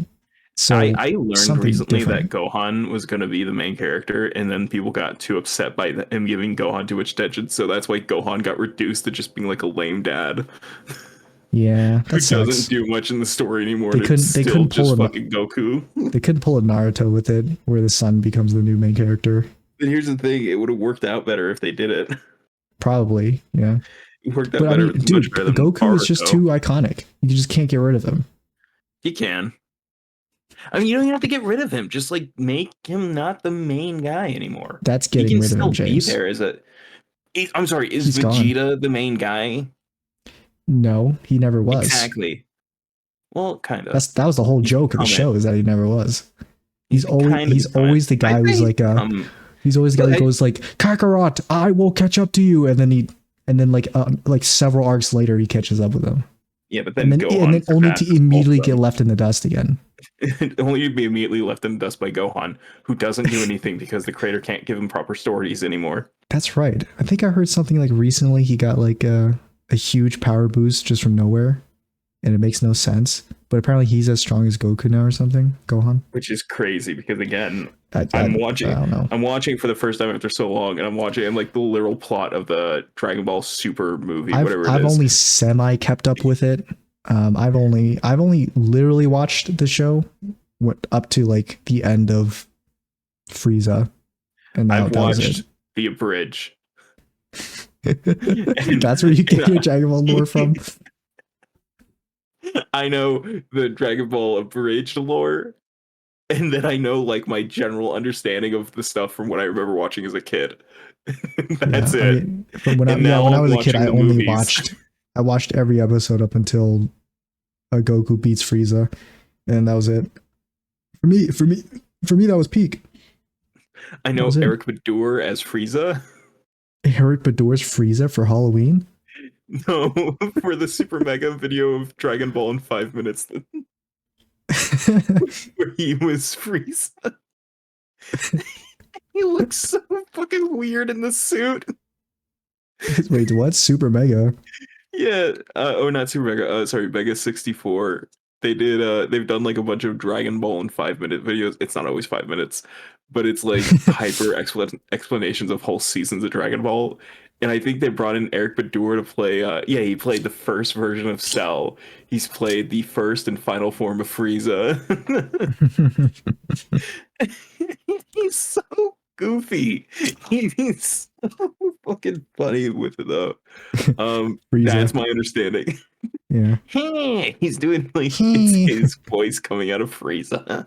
So I learned recently that Gohan was going to be the main character, and then people got too upset by him giving Gohan too much attention, so that's why Gohan got reduced to just being like a lame dad. Yeah, that who doesn't do much in the story anymore. They couldn't pull fucking Goku. They couldn't pull a Naruto with it, where the son becomes the new main character. And here's the thing: it would have worked out better if they did it. Probably, yeah. It worked out better. Dude, Goku is just too iconic. You just can't get rid of him. He can. I mean, you don't even have to get rid of him. Just like make him not the main guy anymore. That's getting rid of him, James. I'm sorry. Is Vegeta the main guy? No, he never was. Exactly. Well, kind of. That was the whole joke of the show, is that he never was. He's always the guy who's like he's always the guy who goes like, Kakarot, I will catch up to you, and then like several arcs later he catches up with him. Yeah, but then only to immediately get left in the dust again. Only to be immediately left in the dust by Gohan, who doesn't do anything because the creator can't give him proper stories anymore. That's right. I think I heard something like recently he got like a huge power boost just from nowhere, and it makes no sense. But apparently he's as strong as Goku now or something. Gohan, which is crazy because again, I'm watching for the first time after so long, and I'm watching like the literal plot of the Dragon Ball Super movie, whatever it is. I've only semi kept up with it. I've only literally watched the show up to like the end of Frieza, and I've watched the abridge. That's where you get your Dragon Ball lore from. I know the Dragon Ball abridged lore, and then I know like my general understanding of the stuff from what I remember watching as a kid. That's it. I mean, when I was a kid, I watched every episode up until Goku beats Frieza, and that was it. For me, that was peak. I know Eric Badur as Frieza. Eric Badur's Frieza for Halloween? No, for the Super Mega video of Dragon Ball in 5 minutes. Where he was Frieza. He looks so fucking weird in the suit. Wait, what? Super Mega? Yeah. Not Super Mega. Sorry, Mega 64. They did. They've done like a bunch of Dragon Ball in 5-minute videos. It's not always 5 minutes, but it's like hyper explanations of whole seasons of Dragon Ball. And I think they brought in Eric Badur to play. He played the first version of Cell. He's played the first and final form of Frieza. He's so goofy. He's so fucking funny with it though. That's my understanding. Yeah. He's doing like his voice coming out of Frieza.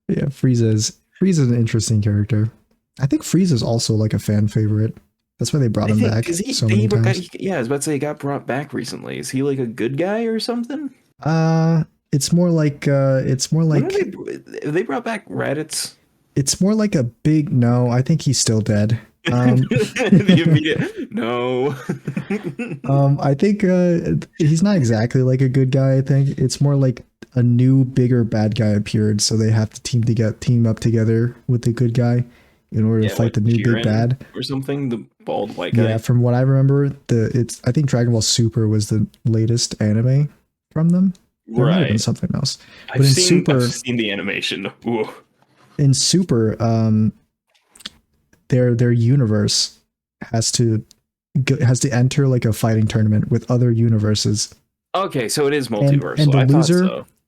Yeah, Frieza's an interesting character. I think Frieza's also like a fan favorite. That's why they brought him back so many times. I was about to say he got brought back recently. Is he like a good guy or something? It's more like they brought back Raditz. It's more like a big no. I think he's still dead. The immediate no. I think he's not exactly like a good guy. I think it's more like a new, bigger bad guy appeared, so they have to team up together with the good guy in order to fight the new big bad or something. The bald white guy. Yeah, from what I remember, I think Dragon Ball Super was the latest anime from them. There might have been something else. I've seen the animation. Ooh. In Super, their universe has to enter like a fighting tournament with other universes. Okay, so it is multiverse.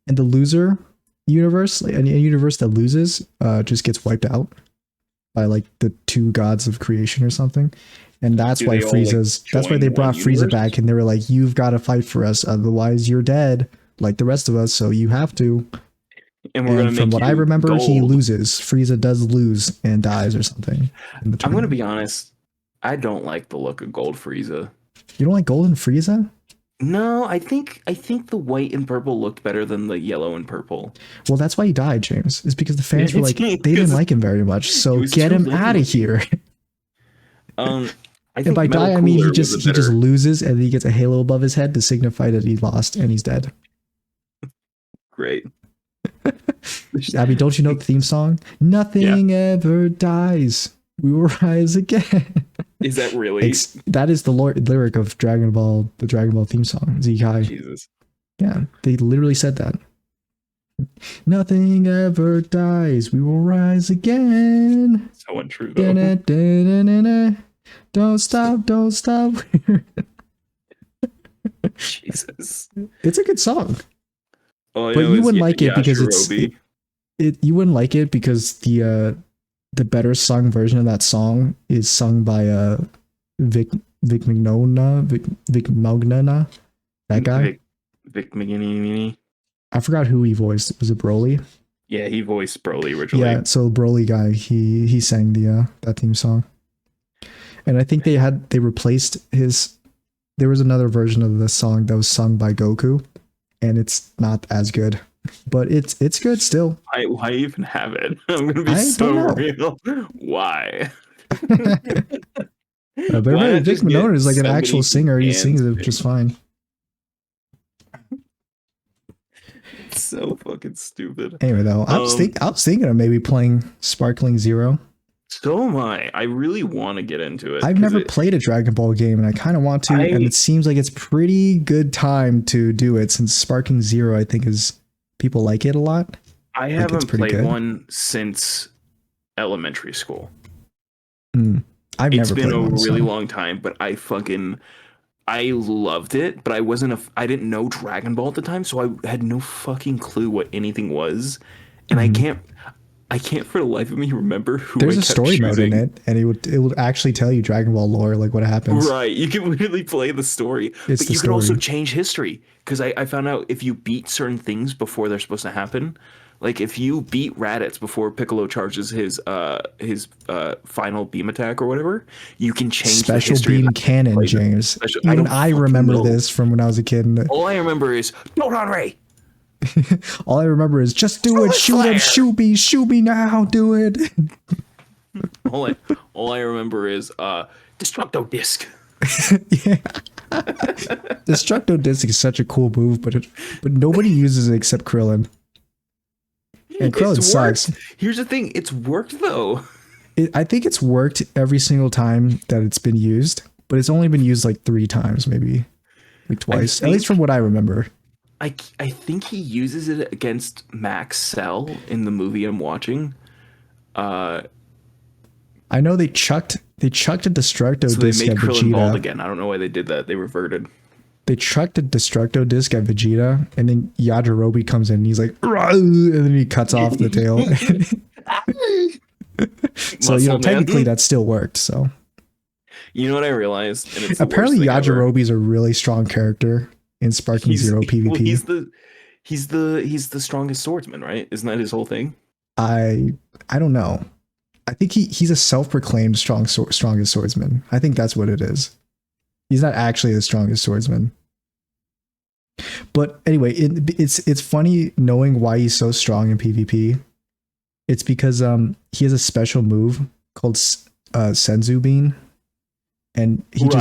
And the loser universe, like any universe that loses, just gets wiped out. by like the two gods of creation or something. And that's why Frieza's, that's why they brought Frieza back, and they were like, you've got to fight for us, otherwise you're dead, like the rest of us, so you have to. And we're gonna from make what I remember, gold. He loses. Frieza does lose and dies or something. I'm gonna be honest, I don't like the look of Gold Frieza. You don't like Golden Frieza? No, I think the white and purple looked better than the yellow and purple. Well, that's why he died, James. It's because the fans were like, they didn't like him very much, so get him out of here. I think and by die, I mean he just loses, and he gets a halo above his head to signify that he lost and he's dead. Great. Abby, don't you know the theme song? Nothing ever dies. We will rise again. Is that really? That is the lyric of Dragon Ball, the Dragon Ball theme song. Zekai. Jesus. Yeah, they literally said that. Nothing ever dies. We will rise again. So untrue, though. Don't stop, don't stop. Jesus. It's a good song. But you wouldn't like it because you wouldn't like it because the better sung version of that song is sung by Vic Mignogna, that guy. Vic McGinney. I forgot who he voiced. Was it Broly? Yeah, he voiced Broly originally. Yeah, so Broly guy, he sang the that theme song. And I think they replaced his. There was another version of the song that was sung by Goku, and it's not as good, but it's good still. Why even have it? I'm gonna be so real. Why? But Vic Mignogna is like an actual singer. He sings it just fine. It's so fucking stupid. Anyway, though, I was thinking of maybe playing Sparkling Zero. So am I. I really want to get into it. I've never played a Dragon Ball game, and I kind of want to. And it seems like it's pretty good time to do it, since Sparking Zero, I think, is people like it a lot. I haven't played one since elementary school. It's been a really long time, but I loved it. But I didn't know Dragon Ball at the time, so I had no fucking clue what anything was, and I can't for the life of me remember who. There's a story mode in it, and it would actually tell you Dragon Ball lore, like what happens. Right, you can really play the story, but you can also change history. Because I found out if you beat certain things before they're supposed to happen, like if you beat Raditz before Piccolo charges his final beam attack or whatever, you can change special the beam cannon, James. Even I remember this from when I was a kid. All I remember is don't Ray. All I remember is just do it, shoot him, shoot me now, do it. all I remember is Destructo Disc. Yeah. Destructo Disc is such a cool move, but nobody uses it except Krillin. And Krillin sucks. Here's the thing, it's worked though. I think it's worked every single time that it's been used, but it's only been used like 3 times, maybe like twice, at least from what I remember. I think he uses it against Max Cell in the movie I'm watching. I know they chucked a Destructo disc they made at Krillin Vegeta. Bald again. I don't know why they did that. They reverted. They chucked a Destructo disc at Vegeta, and then Yajirobe comes in and he's like, and then he cuts off the tail. So technically that still worked. So you know what I realized? And it's apparently Yajirobe is a really strong character in Sparking Zero PvP. Well, he's the strongest swordsman, right? Isn't that his whole thing? I don't know. I think he's a self-proclaimed strongest swordsman. I think that's what it is. He's not actually the strongest swordsman. But anyway, it's funny knowing why he's so strong in PvP. It's because he has a special move called Senzu Bean, and he can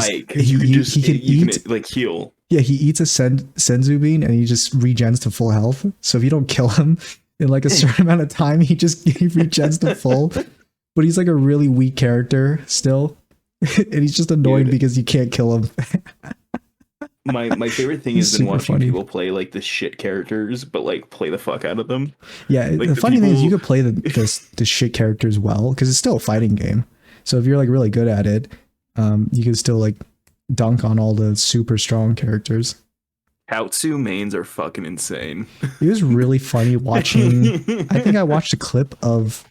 like heal. Yeah, he eats a Senzu Bean and he just regens to full health. So if you don't kill him in like a certain amount of time, he regens to full. But he's like a really weak character still. And he's just annoying because you can't kill him. My favorite thing is watching people play like the shit characters, but like play the fuck out of them. Yeah, like the funny thing is you could play the shit characters well, because it's still a fighting game. So if you're like really good at it, you can still like dunk on all the super strong characters. Outsu mains are fucking insane. It was really funny watching. I think I watched a clip of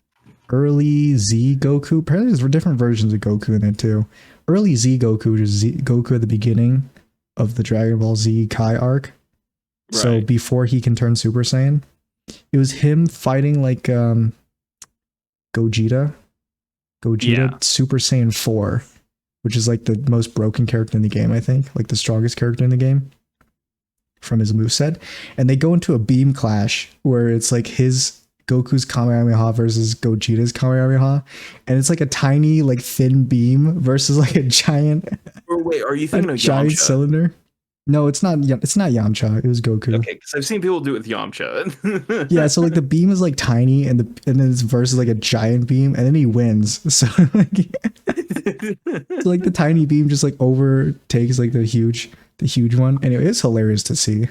early Z Goku. Apparently, there's different versions of Goku in it too. Early Z Goku, which is Goku at the beginning of the Dragon Ball Z Kai arc. Right. So before he can turn Super Saiyan, it was him fighting like Gogeta Super Saiyan 4, which is like the most broken character in the game, I think, like the strongest character in the game from his moveset. And they go into a beam clash where it's like his Goku's Kamehameha versus Gogeta's Kamehameha, and it's like a tiny, like thin beam versus like a giant. Or wait, are you thinking of giant cylinder? No, it's not. It's not Yamcha. It was Goku. Okay, because I've seen people do it with Yamcha. Yeah, so like the beam is like tiny, and then his verse is like a giant beam, and then he wins. So like, so like the tiny beam just like overtakes like the huge one. Anyway, it's hilarious to see.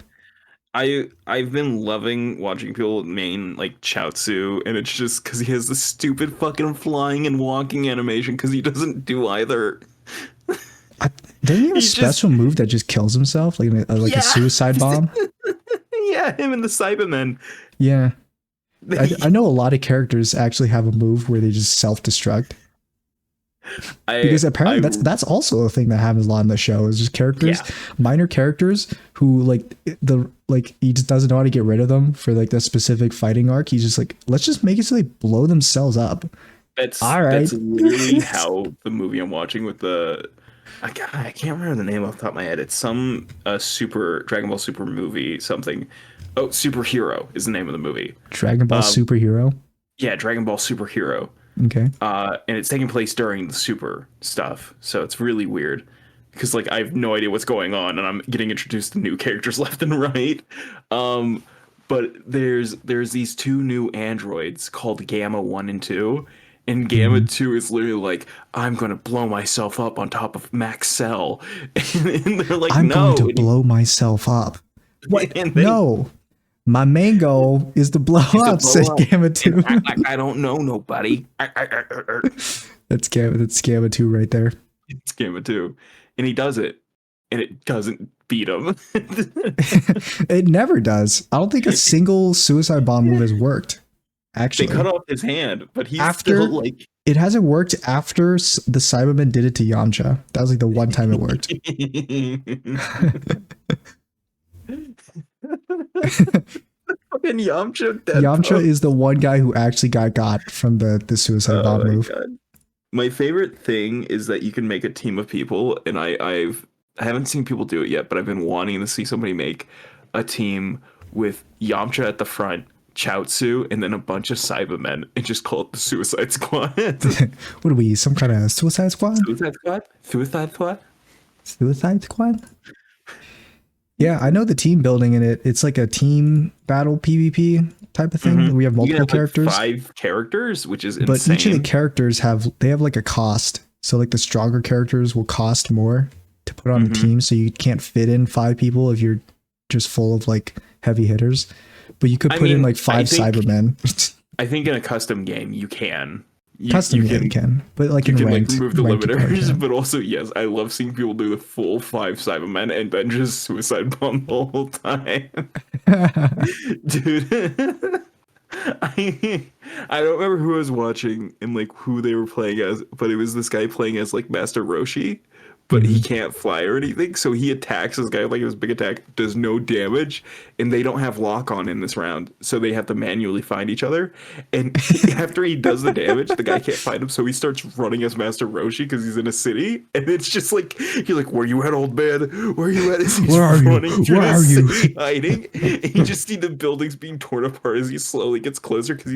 I've been loving watching people main like Chaozu, and it's just because he has the stupid fucking flying and walking animation because he doesn't do either. Doesn't he have a special move that just kills himself, like a suicide bomb? Yeah, him and the Cybermen. Yeah, I know a lot of characters actually have a move where they just self-destruct. Because apparently that's also a thing that happens a lot in the show. Is just characters, minor characters who he just doesn't know how to get rid of them for like the specific fighting arc. He's just like, let's just make it so they blow themselves up. That's literally how the movie I'm watching with the. I can't remember the name off the top of my head. It's some super Dragon Ball Super movie something. Oh, Superhero is the name of the movie. Dragon Ball Superhero? Yeah, Dragon Ball Superhero. Okay. And it's taking place during the Super stuff. So it's really weird because like I have no idea what's going on and I'm getting introduced to new characters left and right. But there's these two new androids called Gamma 1 and 2. And Gamma 2 is literally like, I'm going to blow myself up on top of Max Cell. And they're like, I'm going to blow myself up. What? No. My main goal is to blow up, said Gamma 2. I don't know nobody. That's Gamma 2 right there. It's Gamma 2. And he does it. And it doesn't beat him. It never does. I don't think a single suicide bomb move has worked. Actually, they cut off his hand, but he's still like. It hasn't worked after the Cybermen did it to Yamcha. That was like the one time it worked. Fucking Yamcha. Yamcha is the one guy who actually got from the suicide bomb move. God. My favorite thing is that you can make a team of people, and I haven't seen people do it yet, but I've been wanting to see somebody make a team with Yamcha at the front, Chaozu, and then a bunch of Cybermen, and just call it the Suicide Squad. What are we, some kind of Suicide Squad? Suicide Squad? Suicide Squad? Suicide Squad? Yeah, I know the team building in it. It's like a team battle PvP type of thing. Mm-hmm. We have multiple characters. Like 5 characters, which is insane. But each of the characters have like a cost. So like the stronger characters will cost more to put on a team. So you can't fit in 5 people if you're just full of like heavy hitters. But you could put in like 5 Cybermen. I think in a custom game you can. You can. But like you in can ranked, like remove the limiters. But also, yes, I love seeing people do the full 5 Cybermen and then just suicide bomb the whole time. Dude. I don't remember who I was watching and like who they were playing as, but it was this guy playing as like Master Roshi. But he can't fly or anything, so he attacks this guy like his big attack, does no damage, and they don't have lock on in this round, so they have to manually find each other. And after he does the damage, the guy can't find him, so he starts running as Master Roshi because he's in a city, and it's just like he's like, "Where you at, old man? Where you at?" As he's running through the city, hiding. And you just see the buildings being torn apart as he slowly gets closer because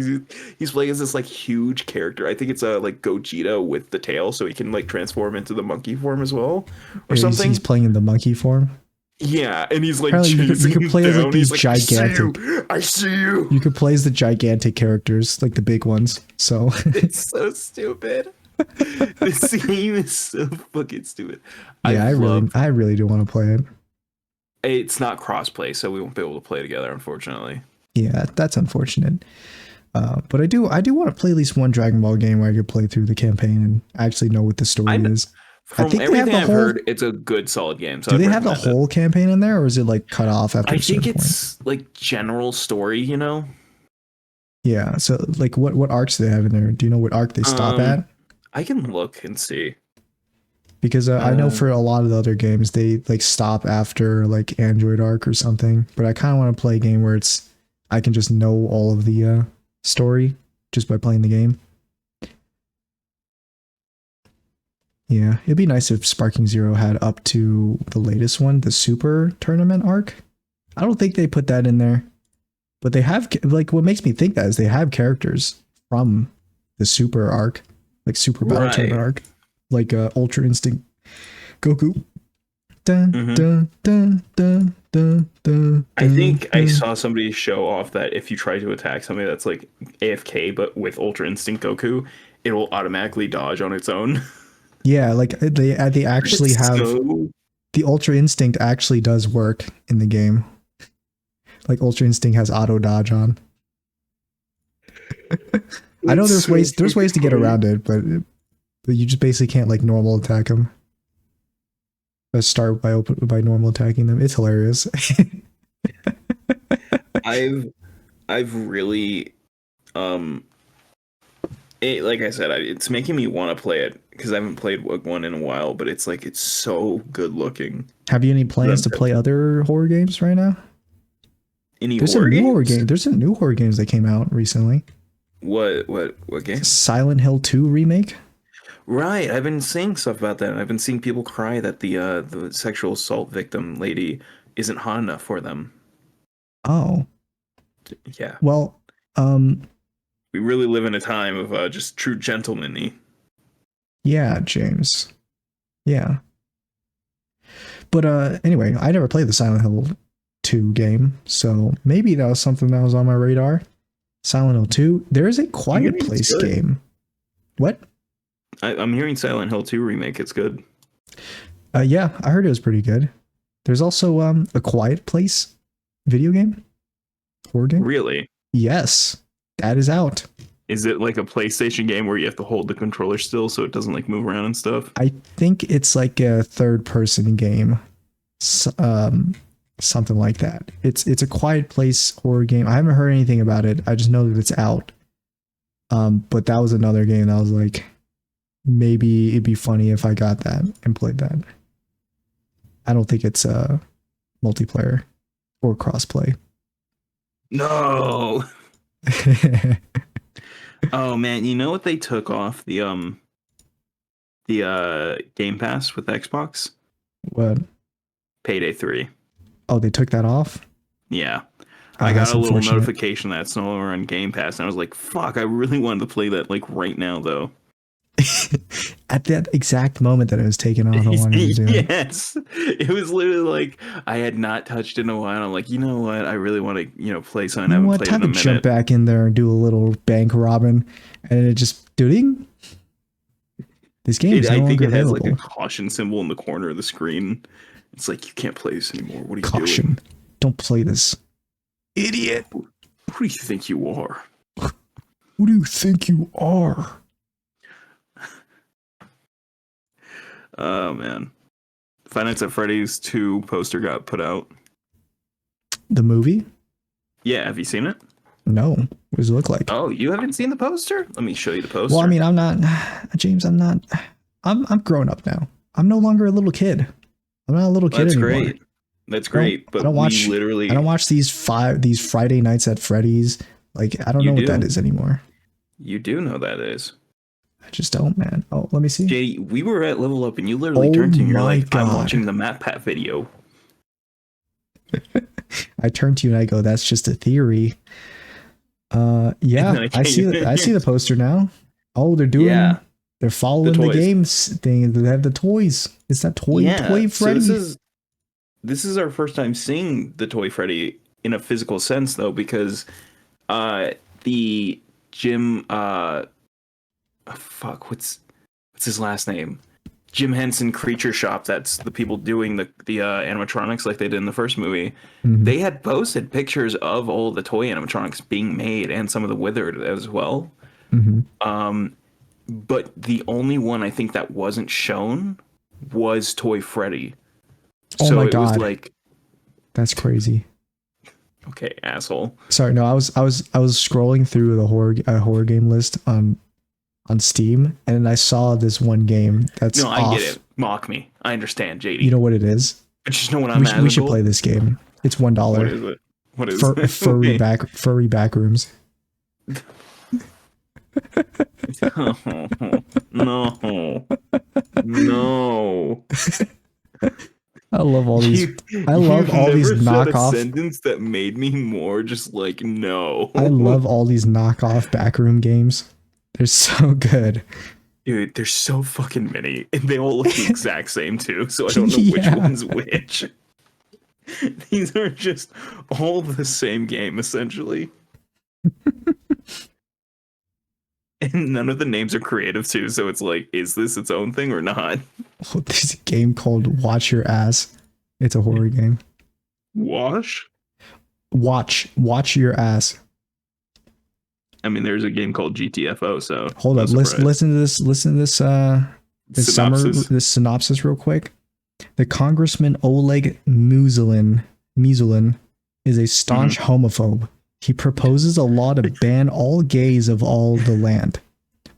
he's playing as this like huge character. I think it's like Gogeta with the tail, so he can like transform into the monkey form as well. Or something. He's playing in the monkey form. Yeah, and he's like chasing you could play as like these gigantic. I see you. You could play as the gigantic characters, like the big ones. So it's so stupid. This game is so fucking stupid. Yeah, I really do want to play it. It's not crossplay, so we won't be able to play together, unfortunately. Yeah, that's unfortunate. But I do want to play at least one Dragon Ball game where I could play through the campaign and actually know what the story is. From everything I've heard, it's a good, solid game. So do they have the whole campaign in there, or is it like cut off after? I think it's like general story, you know. Yeah. So like what arcs do they have in there? Do you know what arc they stop at? I can look and see. Because I know for a lot of the other games they like stop after like Android arc or something, but I kind of want to play a game where I can just know all of the story just by playing the game. Yeah, it'd be nice if Sparking Zero had up to the latest one, the Super Tournament arc. I don't think they put that in there, but they have, like, what makes me think that is they have characters from the Super arc, like Super Battle Tournament arc, like Ultra Instinct Goku. Dun, dun, dun, dun, dun, dun, I think I saw somebody show off that if you try to attack somebody that's like AFK but with Ultra Instinct Goku, it will automatically dodge on its own. Yeah, like they actually have the Ultra Instinct actually does work in the game. Like Ultra Instinct has auto dodge on. I know there's ways to get around it, but you just basically can't like normal attack them. Let's start by normal attacking them. It's hilarious. I've really like I said, it's making me want to play it because I haven't played one in a while, but it's like it's so good looking. Have you any plans to play other horror games right now? There's some new horror games that came out recently. What game? Silent Hill 2 remake. Right, I've been seeing stuff about that. I've been seeing people cry that the sexual assault victim lady isn't hot enough for them. Oh. Yeah. Well, we really live in a time of just true gentlemanly. Yeah, James. Yeah. But anyway, I never played the Silent Hill 2 game, so maybe that was something that was on my radar. Silent Hill 2. There is a Quiet Place game. What? I'm hearing Silent Hill 2 remake. It's good. Yeah, I heard it was pretty good. There's also a Quiet Place video game. Horror game? Really? Yes. That is out. Is it like a PlayStation game where you have to hold the controller still so it doesn't like move around and stuff? I think it's like a third person game. Something like that. It's a Quiet Place horror game. I haven't heard anything about it. I just know that it's out. But that was another game that I was like, maybe it'd be funny if I got that and played that. I don't think it's multiplayer or crossplay. No. Oh man, you know what they took off the Game Pass with Xbox? What? Payday 3. Oh, they took that off? Yeah. I got a little notification that it's no longer on Game Pass, and I was like, fuck, I really wanted to play that like right now though. At that exact moment that it was taken off, I wanted to do it. Yes. It was literally like I had not touched in a while. I'm like, you know what? I really want to, play something I haven't played in a minute. Jump back in there and do a little bank robbing, and it just ding. This game is no longer available. I think it has like a caution symbol in the corner of the screen. It's like, you can't play this anymore. What are you doing? Caution. Don't play this. Idiot. Who do you think you are? Who do you think you are? Oh, man. Five Nights at Freddy's 2 poster got put out. The movie? Yeah, have you seen it? No. What does it look like? Oh, you haven't seen the poster? Let me show you the poster. Well, I mean, I'm not... James, I'm grown up now. I'm no longer a little kid. I'm not a little kid anymore. That's great. That's great. But I don't watch these Friday Nights at Freddy's. Like, I don't know what that is anymore. You do know that is. I just don't, man. Oh, let me see. Jay, we were at Level Up and you literally turned to me and you're like, God. I'm watching the MatPat video. I turned to you and I go, that's just a theory. Yeah, I see the poster now. Oh, they're following the games thing. They have the toys. It's that toy Freddy. So this is our first time seeing the toy Freddy in a physical sense though, because the Jim what's his last name? Jim Henson Creature Shop, that's the people doing the animatronics like they did in the first movie. Mm-hmm. They had posted pictures of all the toy animatronics being made and some of the withered as well. Mm-hmm. But the only one I think that wasn't shown was Toy Freddy. Oh so my God. Was like, that's crazy. Okay, asshole. Sorry, no, I was scrolling through the horror game list on Steam, and I saw this one game that's I get it. Mock me. I understand, JD. You know what it is? I just know what I'm we should play this game. It's $1. What is it? What is it? Furry back rooms. No. No. I love all these. I love all these knockoff. A sentence that made me more just like no. I love all these knockoff backroom games. They're so good. Dude, there's so fucking many, and they all look the exact same too. So I don't know which one's which. These are just all the same game essentially. And none of the names are creative too, so it's like, is this its own thing or not? Oh, there's a game called Watch Your Ass. It's a horror game. Watch Watch Your Ass. I mean, there's a game called GTFO, so hold up, listen to this synopsis. This synopsis real quick. The Congressman Oleg Muzalin is a staunch homophobe. He proposes a law to ban all gays of all the land.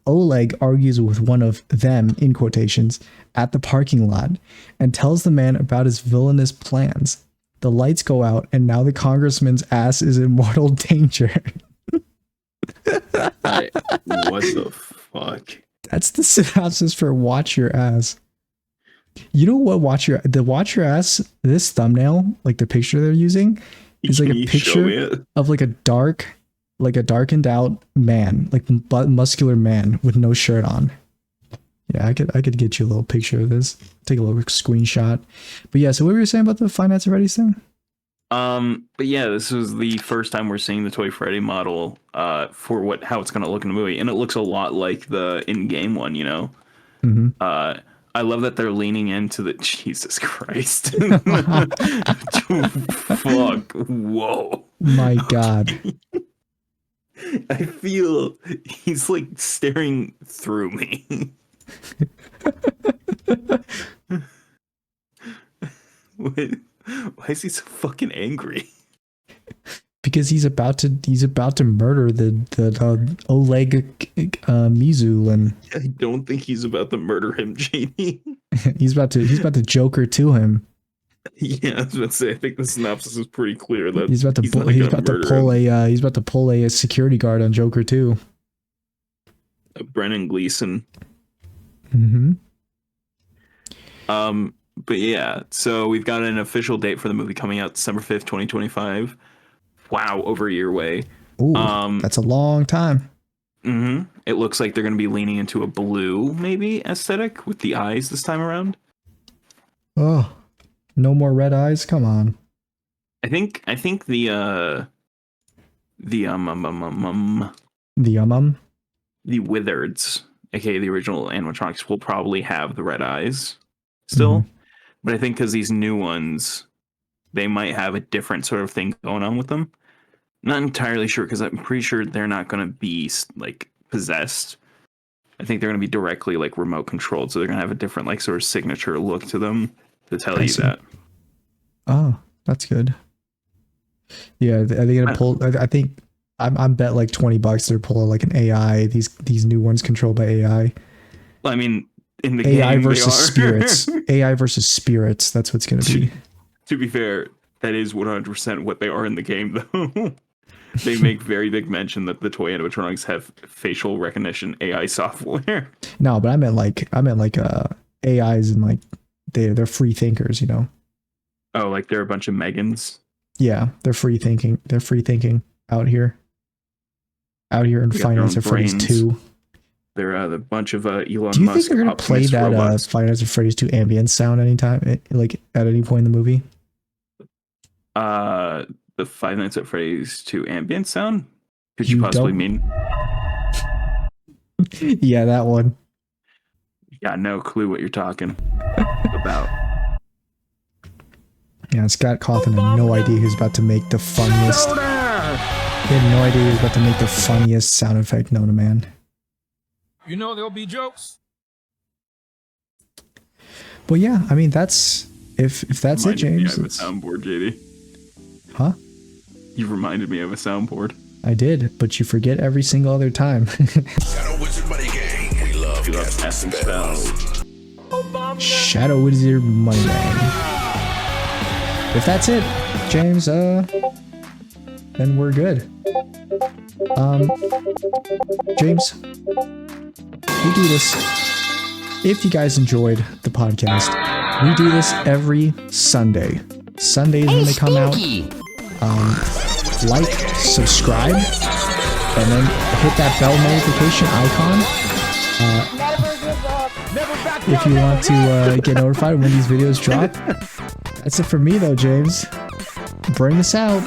Oleg argues with one of them, in quotations, at the parking lot and tells the man about his villainous plans. The lights go out and now the congressman's ass is in mortal danger. What the fuck? That's the synopsis for Watch Your Ass. You know what? Watch Your Ass, this thumbnail, like the picture they're using, is like a picture of like a darkened out man, like muscular man with no shirt on. Yeah, I could get you a little picture of this. Take a little screenshot. But yeah, so what were you saying about the Five Nights at Freddy's thing? But yeah, this was the first time we're seeing the Toy Freddy model for how it's gonna look in the movie, and it looks a lot like the in-game one, you know. Mm-hmm. I love that they're leaning into the Jesus Christ. Fuck. Whoa. My God. I feel he's like staring through me. Why is he so fucking angry? Because he's about to murder the Oleg Muzalin. I don't think he's about to murder him, JD. he's about to Joker to him. Yeah, I was about to say. I think the synopsis is pretty clear that he's about to pull a security guard on Joker too. Brennan Gleeson. Mm-hmm. But yeah, so we've got an official date for the movie coming out December 5th, 2025. Wow, over a year away. Ooh, that's a long time. Mm-hmm. It looks like they're going to be leaning into a blue, maybe, aesthetic with the eyes this time around. Oh, no more red eyes. Come on. I think the Wizards, aka the original animatronics, will probably have the red eyes still. Mm-hmm. But I think because these new ones, they might have a different sort of thing going on with them. Not entirely sure, because I'm pretty sure they're not going to be like possessed. I think they're going to be directly like remote controlled, so they're going to have a different like sort of signature look to them to tell you that. Oh, that's good. Yeah, are they going to pull? I think I'm bet like $20 they're pulling like an AI. These new ones controlled by AI. Well, I mean, in the AI game, versus spirits. AI versus spirits. That's what's going to be. To be fair, that is 100% what they are in the game, though. They make very big mention that the toy animatronics have facial recognition AI software. No, but I meant like AIs and like they're free thinkers, you know. Oh, like they're a bunch of Megans. Yeah, they're free thinking. They're free thinking out here. Out here in Five Nights at Freddy's 2. They're a bunch of Elon Musk. Do you think they're gonna play that Five Nights at Freddy's 2 ambient sound anytime, like at any point in the movie? The Five Nights at Freddy's 2 ambient sound? Could you possibly mean? Yeah, that one. Got no clue what you're talking about. Yeah, Scott Cawthon had no idea he was about to make the funniest. He had no idea he was about to make the funniest sound effect known to man. You know there'll be jokes. Well, yeah, I mean that's if that's it, James. Yeah, I have a soundboard, JD. Huh? You reminded me of a soundboard. I did, but you forget every single other time. Shadow Wizard Money Gang. We love casting spells. Shadow Wizard Money Gang. If that's it, James, then we're good. James, we do this. If you guys enjoyed the podcast, we do this every Sunday. Sundays when they come out. Like, subscribe, and then hit that bell notification icon if you want to get notified when these videos drop. That's it for me though, James. Bring us out.